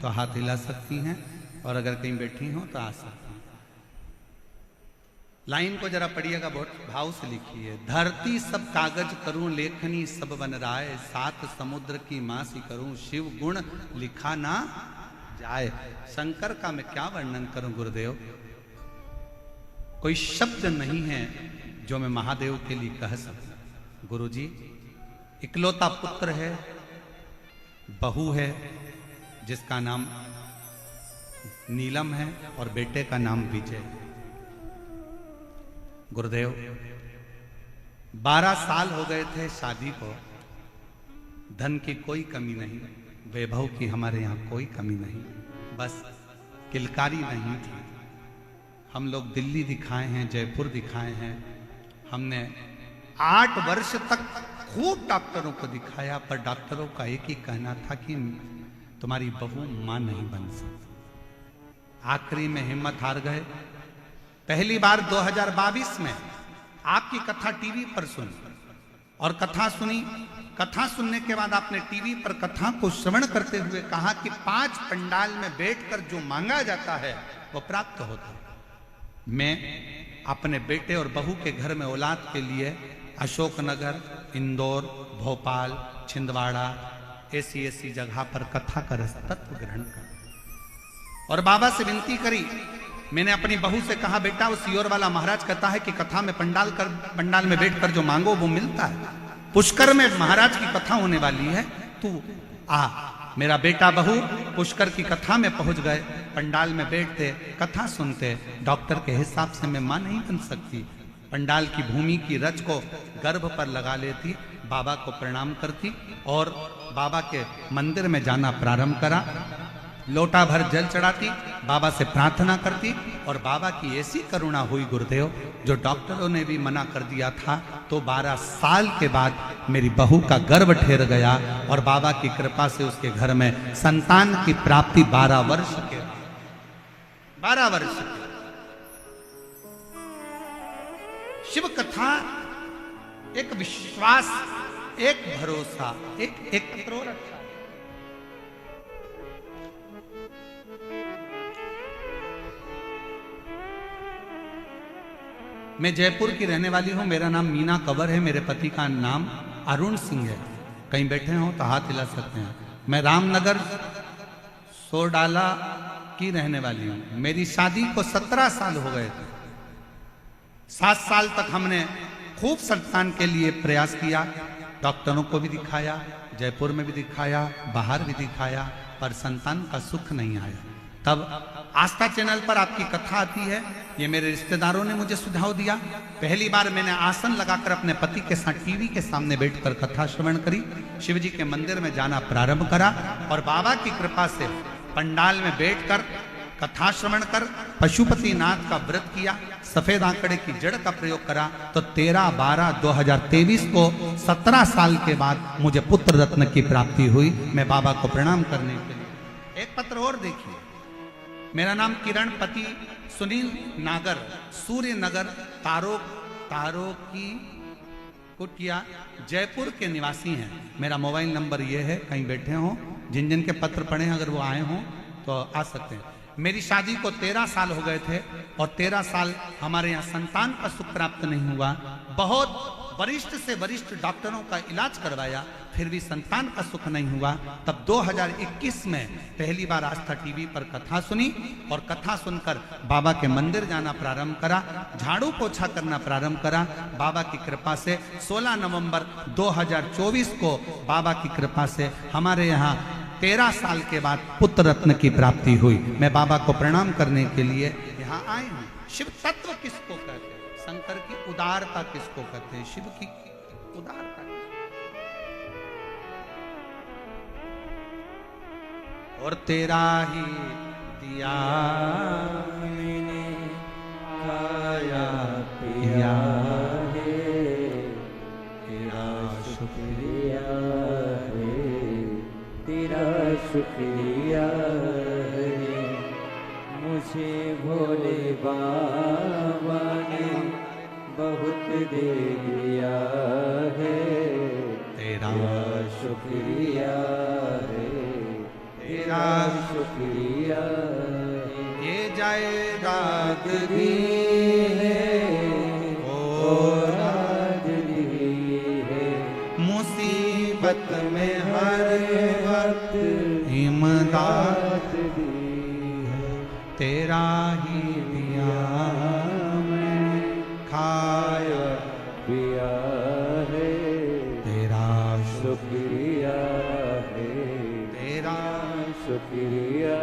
तो हाथ हिला सकती हैं और अगर कहीं बैठी हों तो आ सकती हैं। लाइन को जरा पढ़िएगा, बहुत भाव से लिखी है। धरती सब कागज करूं, लेखनी सब बन राय, सात समुद्र की मासी करूं, शिव गुण लिखा ना जाए। शंकर का मैं क्या वर्णन करूं गुरुदेव, कोई शब्द नहीं है जो मैं महादेव के लिए कह सकूं। गुरुजी इकलौता पुत्र है, बहू है जिसका नाम नीलम है और बेटे का नाम विजय। गुरुदेव 12 साल हो गए थे शादी को, धन की कोई कमी नहीं, वैभव की हमारे यहाँ कोई कमी नहीं, बस किलकारी नहीं थी। हम लोग दिल्ली दिखाए हैं, जयपुर दिखाए हैं, हमने 8 वर्ष तक खूब डॉक्टरों को दिखाया, पर डॉक्टरों का एक ही कहना था कि तुम्हारी बहू मां नहीं बन सकती। आखिरी में हिम्मत हार गए। पहली बार 2022 में आपकी कथा टीवी पर सुनी और कथा सुनी। कथा सुनने के बाद आपने टीवी पर कथा को श्रवण करते हुए कहा कि 5 पंडाल में बैठकर जो मांगा जाता है वो प्राप्त होता है। मैं अपने बेटे और बहू के घर में औलाद के लिए अशोकनगर, इंदौर, भोपाल, छिंदवाड़ा ऐसी जगह पर कथा का रसतत्व ग्रहण कर और बाबा से विनती करी। मैंने अपनी बहू से कहा, बेटा वो सियोर वाला महाराज कहता है कि कथा में पंडाल में बैठकर जो मांगो वो मिलता है। पुष्कर में महाराज की कथा होने वाली है, तू आ। मेरा बेटा बहू पुष्कर की कथा में पहुंच गए। पंडाल में बैठते, कथा सुनते। डॉक्टर के हिसाब से मैं मां नहीं बन सकती। पंडाल की भूमि की रज को गर्भ पर लगा लेती, बाबा को प्रणाम करती और बाबा के मंदिर में जाना प्रारंभ करा। लोटा भर जल चढ़ाती, बाबा से प्रार्थना करती और बाबा की ऐसी करुणा हुई गुरुदेव, जो डॉक्टरों ने भी मना कर दिया था, तो 12 साल के बाद मेरी बहू का गर्भ ठहर गया और बाबा की कृपा से उसके घर में संतान की प्राप्ति 12 वर्ष के 12 वर्ष के। शिव कथा एक विश्वास, एक भरोसा, एक पत्रों रखा। मैं जयपुर की रहने वाली हूं। मेरा नाम मीना कंवर है। मेरे पति का नाम अरुण सिंह है। कहीं बैठे हो तो हाथ हिला सकते हैं। मैं रामनगर सोरडाला की रहने वाली हूं। मेरी शादी को 17 साल हो गए थे। 7 साल तक हमने खूब संतान के लिए प्रयास किया। डॉक्टरों को भी दिखाया, जयपुर में भी दिखाया, बाहर भी दिखाया, पर संतान का सुख नहीं आया। तब आस्था चैनल पर आपकी कथा आती है। ये मेरे रिश्तेदारों ने मुझे सुझाव दिया। पहली बार मैंने आसन लगाकर अपने पति के साथ टीवी के सामने बैठकर कथा श्रवण करी। शिवजी के मंदिर में जाना प्रारंभ करा और बाबा की कृपा से पंडाल में बैठकर कथा श्रवण कर पशुपति नाथ का व्रत किया। सफेद आंकड़े की जड़ का प्रयोग करा तो 13/12/2023 को 17 साल के बाद मुझे पुत्र रत्न की प्राप्ति हुई। मैं बाबा को प्रणाम करने के लिए एक पत्र और देखिए। मेरा नाम किरण, पति सुनील नागर, सूर्य नगर, तारो की कुटिया, जयपुर के निवासी हैं। मेरा मोबाइल नंबर ये है, कहीं बैठे हों, जिन जिन के पत्र पढ़े अगर वो आए हों तो आ सकते हैं। मेरी शादी को 13 साल हो गए थे और 13 साल हमारे यहाँ संतान का सुख प्राप्त नहीं हुआ। बहुत वरिष्ठ से वरिष्ठ डॉक्टरों का इलाज करवाया, फिर भी संतान का सुख नहीं हुआ। तब 2021 में पहली बार आस्था टीवी पर कथा सुनी और कथा सुनकर बाबा के मंदिर जाना प्रारंभ करा, झाड़ू पोछा करना प्रारंभ करा। बाबा की कृपा से 16 नवंबर 2024 को बाबा की कृपा से हमारे यहाँ 13 साल के बाद पुत्र रत्न की प्राप्ति हुई। मैं बाबा को प्रणाम करने के लिए यहाँ आए हूँ। शिव तत्व किसको कहते हैं? शंकर की उदारता किसको कहते हैं? शिव की उदारता। और तेरा ही दिया मैंने खाया पिया है, तेरा शुक्रिया है, तेरा शुक्रिया है। मुझे भोले बाबा ने बहुत दे दिया है, तेरा शुक्रिया है, तेरा शुक्रिया है। ये जायदाद दी है और राज दी है, मुसीबत में हर वक्त इमदाद दी है। तेरा ही दिया मैंने खाया पिया है, तेरा शुक्रिया है, तेरा। शुक्रिया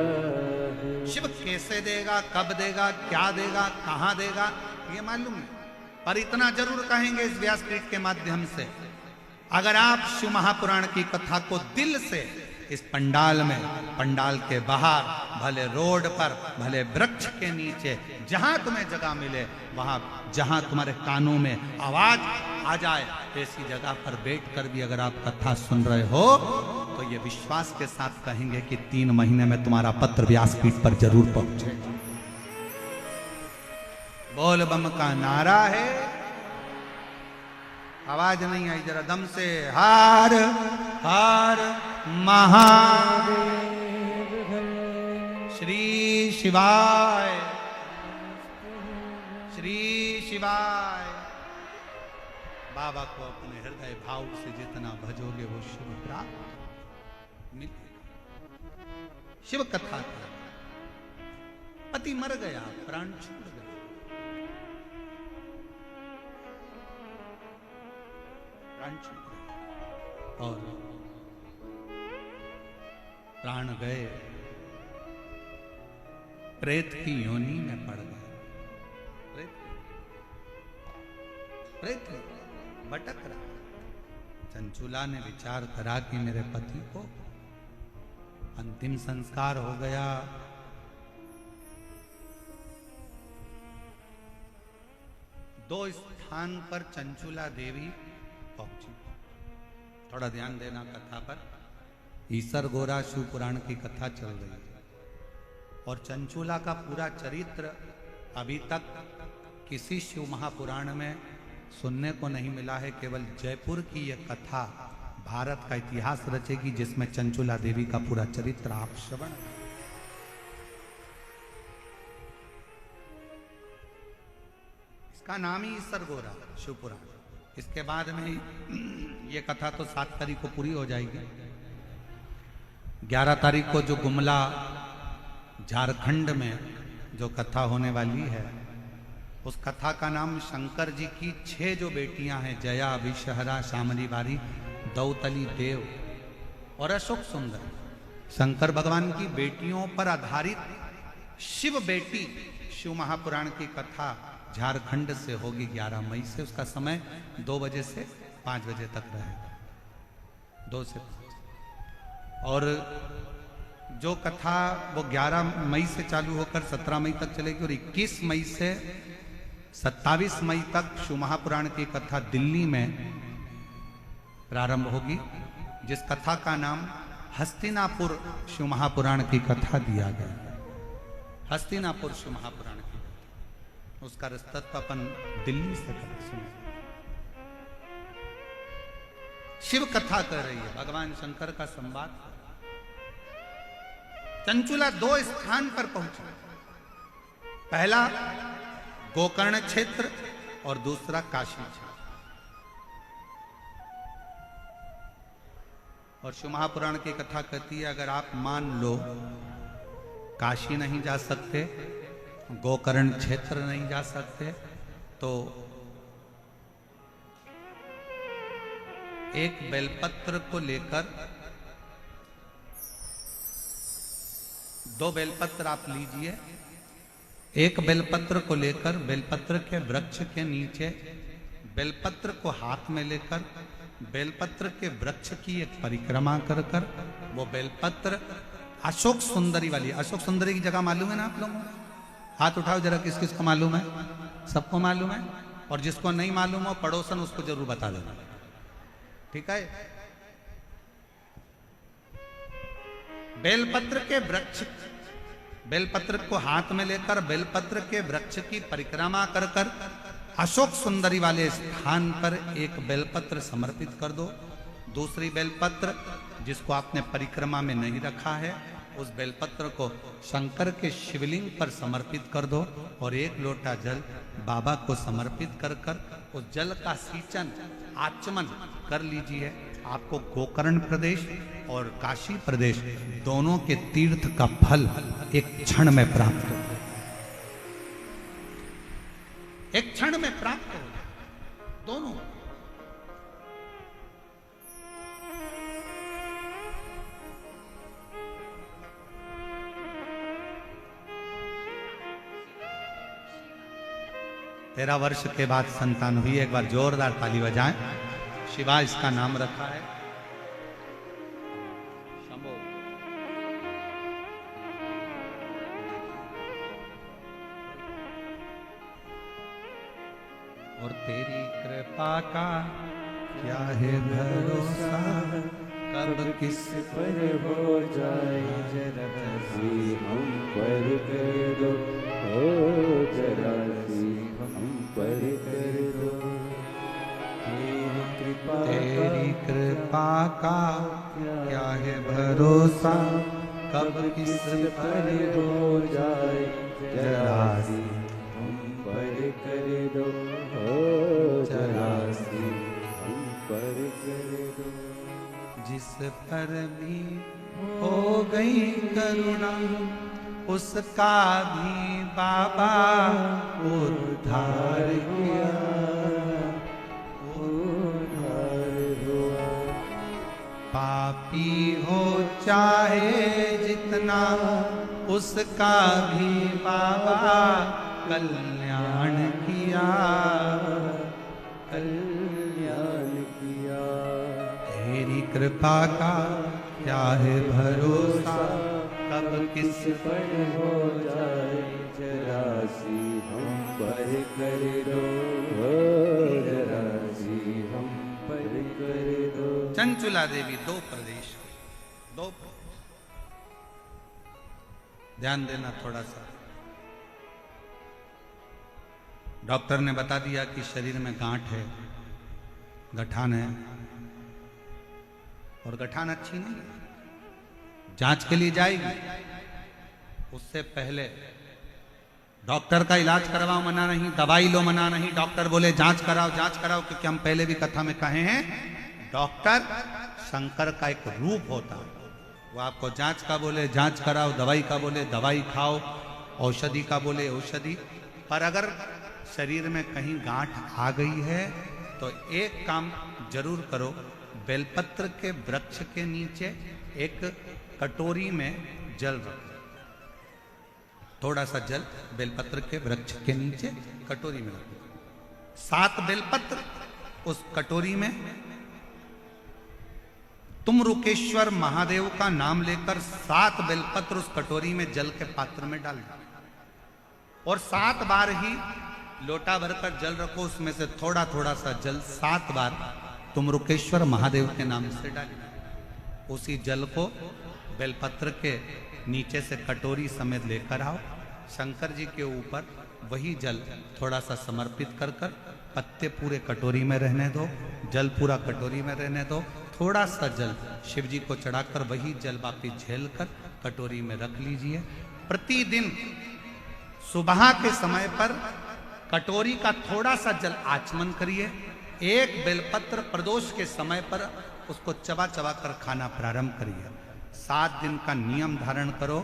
है। शिव कैसे देगा, कब देगा, क्या देगा, कहां देगा, ये मालूम नहीं, पर इतना जरूर कहेंगे इस व्यासपीठ के माध्यम से, अगर आप शिव महापुराण की कथा को दिल से इस पंडाल में, पंडाल के बाहर, भले रोड पर, भले वृक्ष के नीचे, जहां तुम्हें जगह मिले, वहां जहां तुम्हारे कानों में आवाज आ जाए, ऐसी जगह पर बैठकर भी अगर आप कथा सुन रहे हो तो ये विश्वास के साथ कहेंगे कि 3 महीने में तुम्हारा पत्र व्यासपीठ पर जरूर पहुंचे। बोल बम का नारा है। आवाज नहीं आई, जरा दम से। हर हर महादेव, श्री शिवाय, श्री शिवाय। बाबा को अपने हृदय भाव से जितना भजोगे वो शुभ प्राप्त मिलेगा। शिव कथा का पति मर गया, प्राण छूट गया, प्राण छूट गया और प्राण गए, प्रेत की योनि में पड़ गए। प्रेत भटक रहा। चंचूला ने विचार करा कि मेरे पति को अंतिम संस्कार हो गया, दो स्थान पर चंचूला देवी पहुंची। थोड़ा ध्यान देना कथा पर। ईसर गोरा शिव पुराण की कथा चल रही है और चंचूला का पूरा चरित्र अभी तक किसी शिव महापुराण में सुनने को नहीं मिला है। केवल जयपुर की यह कथा भारत का इतिहास रचेगी, जिसमें चंचूला देवी का पूरा चरित्र आप श्रवण। इसका नाम ही ईसर गोरा शिव पुराण। इसके बाद में ये कथा तो 7 तारीख को पूरी हो जाएगी। 11 तारीख को जो गुमला झारखंड में जो कथा होने वाली है, उस कथा का नाम शंकर जी की 6 जो बेटियां हैं, जया, विषहरा, शामली बारी, दौतली देव और अशोक सुंदर, शंकर भगवान की बेटियों पर आधारित शिव बेटी शिव महापुराण की कथा झारखंड से होगी 11 मई से। उसका समय 2 बजे से 5 बजे तक रहेगा, 2 से 5। और जो कथा वो 11 मई से चालू होकर 17 मई तक चलेगी और 21 मई से 27 मई तक शिव महापुराण की कथा दिल्ली में प्रारंभ होगी, जिस कथा का नाम हस्तिनापुर शिव महापुराण की कथा दिया गया। हस्तिनापुर शिव महापुराण की कथा, उसका रस्तत्व अपन दिल्ली से कर सुने। शिव कथा कर रही है, भगवान शंकर का संवाद। चंचूला 2 स्थान पर पहुंचा। पहला गोकर्ण क्षेत्र और दूसरा काशी क्षेत्र। और शिव महापुराण की कथा कहती है, अगर आप मान लो काशी नहीं जा सकते, गोकर्ण क्षेत्र नहीं जा सकते, तो एक बेलपत्र को लेकर 2 बेलपत्र आप लीजिए। एक बेलपत्र को लेकर बेलपत्र के वृक्ष के नीचे बेलपत्र को हाथ में लेकर बेलपत्र के वृक्ष की एक परिक्रमा कर कर वो बेलपत्र अशोक सुंदरी वाली, अशोक सुंदरी की जगह मालूम है ना आप लोगों को? हाथ उठाओ जरा, किस किस को मालूम है? सबको मालूम है। और जिसको नहीं मालूम हो पड़ोसन उसको जरूर बता देना, ठीक है? बेलपत्र के वृक्ष, बेलपत्र को हाथ में लेकर बेलपत्र के वृक्ष की परिक्रमा कर कर अशोक सुंदरी वाले स्थान पर एक बेलपत्र समर्पित कर दो। दूसरी बेलपत्र जिसको आपने परिक्रमा में नहीं रखा है, उस बेलपत्र को शंकर के शिवलिंग पर समर्पित कर दो और 1 लोटा जल बाबा को समर्पित कर कर उस जल का सींचन आचमन कर लीजिए। आपको गोकर्ण प्रदेश और काशी प्रदेश दोनों के तीर्थ का फल एक क्षण में प्राप्त हो, एक क्षण में प्राप्त हो दोनों। तेरह वर्ष के बाद संतान हुई। एक बार जोरदार ताली बजाएं। शिवा इसका नाम रखा है। शंभो। और तेरी कृपा का क्या है भरोसा, कब किस पर हो जाए जरा सी हम पर कर दो, ओ जरा सी हम पर कर दो। का क्या है भरोसा, कब किस पर हो जाए जरा सी हम पर कर दो, जरा सी हम पर कर दो। जिस पर भी हो गई करुणा, उसका भी बाबा उद्धार किया। पापी हो चाहे जितना, उसका भी बाबा कल्याण किया, कल्याण किया। तेरी कृपा का क्या है भरोसा, कब किस पर हो जाए जरा सी हम पर कर दो, जरा सी हम पर कर दो। चंचुला देवी दो प्रदेश, दो ध्यान देना थोड़ा सा। डॉक्टर ने बता दिया कि शरीर में गांठ है, गठान है, और गठान अच्छी नहीं है, जांच के लिए जाएगी। उससे पहले डॉक्टर का इलाज करवाओ मना नहीं, दवाई लो मना नहीं, डॉक्टर बोले जांच कराओ जांच कराओ, क्योंकि हम पहले भी कथा में कहे हैं डॉक्टर शंकर का एक रूप होता है। वो आपको जांच का बोले जांच कराओ, दवाई का बोले दवाई खाओ, औषधि का बोले औषधि। पर अगर शरीर में कहीं गांठ आ गई है तो एक काम जरूर करो, बेलपत्र के वृक्ष के नीचे एक कटोरी में जल रखो, थोड़ा सा जल बेलपत्र के वृक्ष के नीचे कटोरी में रखो। 7 बेलपत्र उस कटोरी में, तुम रुकेश्वर महादेव का नाम लेकर 7 बेलपत्र उस कटोरी में जल के पात्र में डाल दो, और 7 बार ही लोटा भरकर जल रखो, उसमें से थोड़ा थोड़ा सा जल 7 बार तुम रुकेश्वर महादेव के नाम से डालो। उसी जल को बेलपत्र के नीचे से कटोरी समेत लेकर आओ, शंकर जी के ऊपर वही जल थोड़ा सा समर्पित कर कर, पत्ते पूरे कटोरी में रहने दो, जल पूरा कटोरी में रहने दो, थोड़ा सा जल शिव जी को चढ़ाकर वही जल वापिस झेल कर कटोरी में रख लीजिए। प्रतिदिन सुबह के समय पर कटोरी का थोड़ा सा जल आचमन करिए, एक बेलपत्र प्रदोष के समय पर उसको चबा चबा कर खाना प्रारंभ करिए। 7 दिन का नियम धारण करो,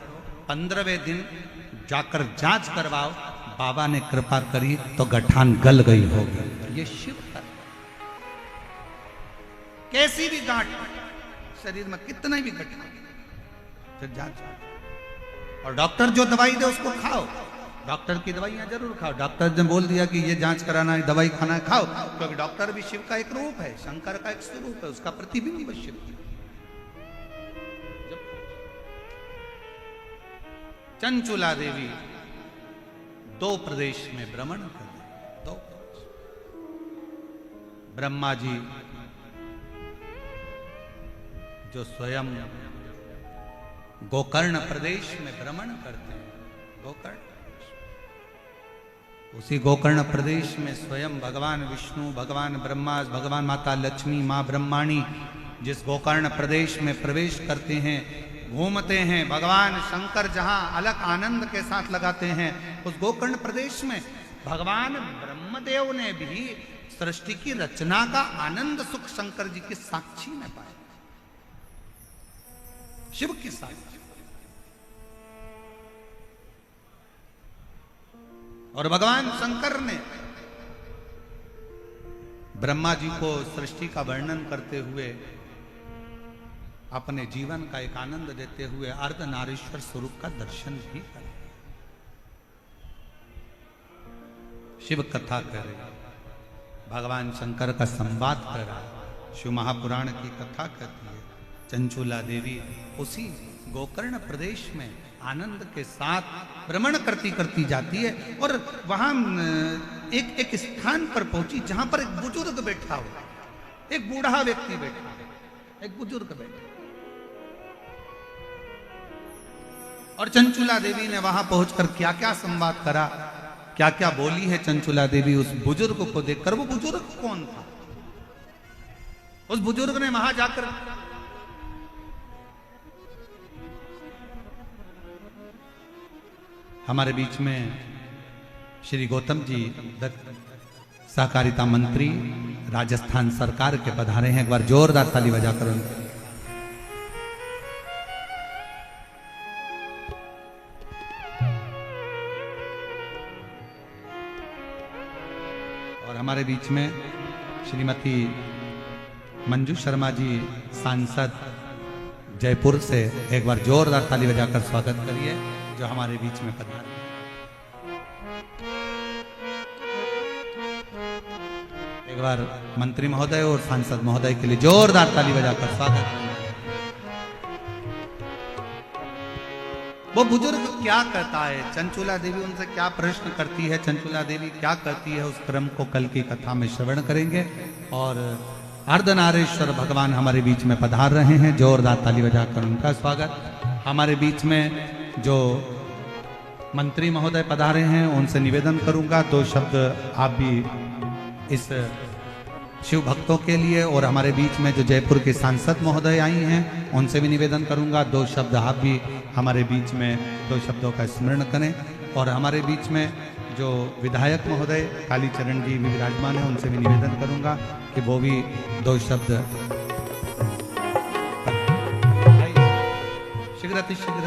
15वें दिन जाकर जांच करवाओ, बाबा ने कृपा करी तो गठान गल गई होगी। ये शिव है। कैसी भी गांठ शरीर में, कितना भी गठान, फिर जांच। और डॉक्टर जो दवाई दे उसको खाओ, डॉक्टर की दवाइयां जरूर खाओ। डॉक्टर ने बोल दिया कि ये जांच कराना है, दवाई खाना है, खाओ, क्योंकि डॉक्टर भी शिव का एक रूप है, शंकर का एक स्वरूप है, उसका प्रतिबिंब है शिव। चंचुला देवी 2 प्रदेश में भ्रमण कर, 2 ब्रह्मा जी जो स्वयं गोकर्ण प्रदेश में भ्रमण करते हैं, गोकर्ण, उसी गोकर्ण प्रदेश में स्वयं भगवान विष्णु, भगवान ब्रह्मा, भगवान माता लक्ष्मी, माँ ब्रह्माणी जिस गोकर्ण प्रदेश में प्रवेश करते हैं, घूमते हैं, भगवान शंकर जहां अलग आनंद के साथ लगाते हैं, उस गोकर्ण प्रदेश में भगवान ब्रह्मदेव ने भी सृष्टि की रचना का आनंद सुख शंकर जी की साक्षी में पाया, शिव की साक्षी। और भगवान शंकर ने ब्रह्मा जी को सृष्टि का वर्णन करते हुए, अपने जीवन का एक आनंद देते हुए अर्धनारीश्वर स्वरूप का दर्शन भी करा। शिव कथा करे, भगवान शंकर का संवाद कर रहा है, शिव महापुराण की कथा कहती है। चंचुला देवी उसी गोकर्ण प्रदेश में आनंद के साथ भ्रमण करती करती जाती है, और वहां एक स्थान पर पहुंची जहां पर एक बुजुर्ग बैठा हो, एक बूढ़ा व्यक्ति बैठा, एक बुजुर्ग बैठा। और चंचुला देवी ने वहां पहुंचकर क्या क्या संवाद करा, क्या क्या बोली है चंचुला देवी उस बुजुर्ग को देखकर। वो बुजुर्ग कौन था? उस बुजुर्ग ने वहां जाकर हमारे बीच में श्री गौतम जी सहकारिता मंत्री राजस्थान सरकार के पधारे हैं। एक बार जोरदार ताली बजाकर उनके और हमारे बीच में श्रीमती मंजू शर्मा जी सांसद जयपुर से एक बार जोरदार ताली बजाकर स्वागत करिए जो हमारे बीच में पधारे। एक बार मंत्री महोदय और सांसद महोदय के लिए जोरदार ताली बजाकर स्वागत करिए। वो बुजुर्ग क्या कहता है, चंचुला देवी उनसे क्या प्रश्न करती है, चंचुला देवी क्या करती है, उस क्रम को कल की कथा में श्रवण करेंगे। और अर्धनारेश्वर भगवान हमारे बीच में पधार रहे हैं, जोरदार ताली बजाकर उनका स्वागत। हमारे बीच में जो मंत्री महोदय पधारे हैं उनसे निवेदन करूंगा 2 शब्द आप भी इस शिव भक्तों के लिए, और हमारे बीच में जो जयपुर के सांसद महोदय आई हैं उनसे भी निवेदन करूंगा 2 शब्द आप भी हमारे बीच में 2 शब्दों का स्मरण करें। और हमारे बीच में जो विधायक महोदय कालीचरण जी भी विराजमान हैं उनसे भी निवेदन करूंगा कि वो भी 2 शब्द शीघ्र अतिशीघ्र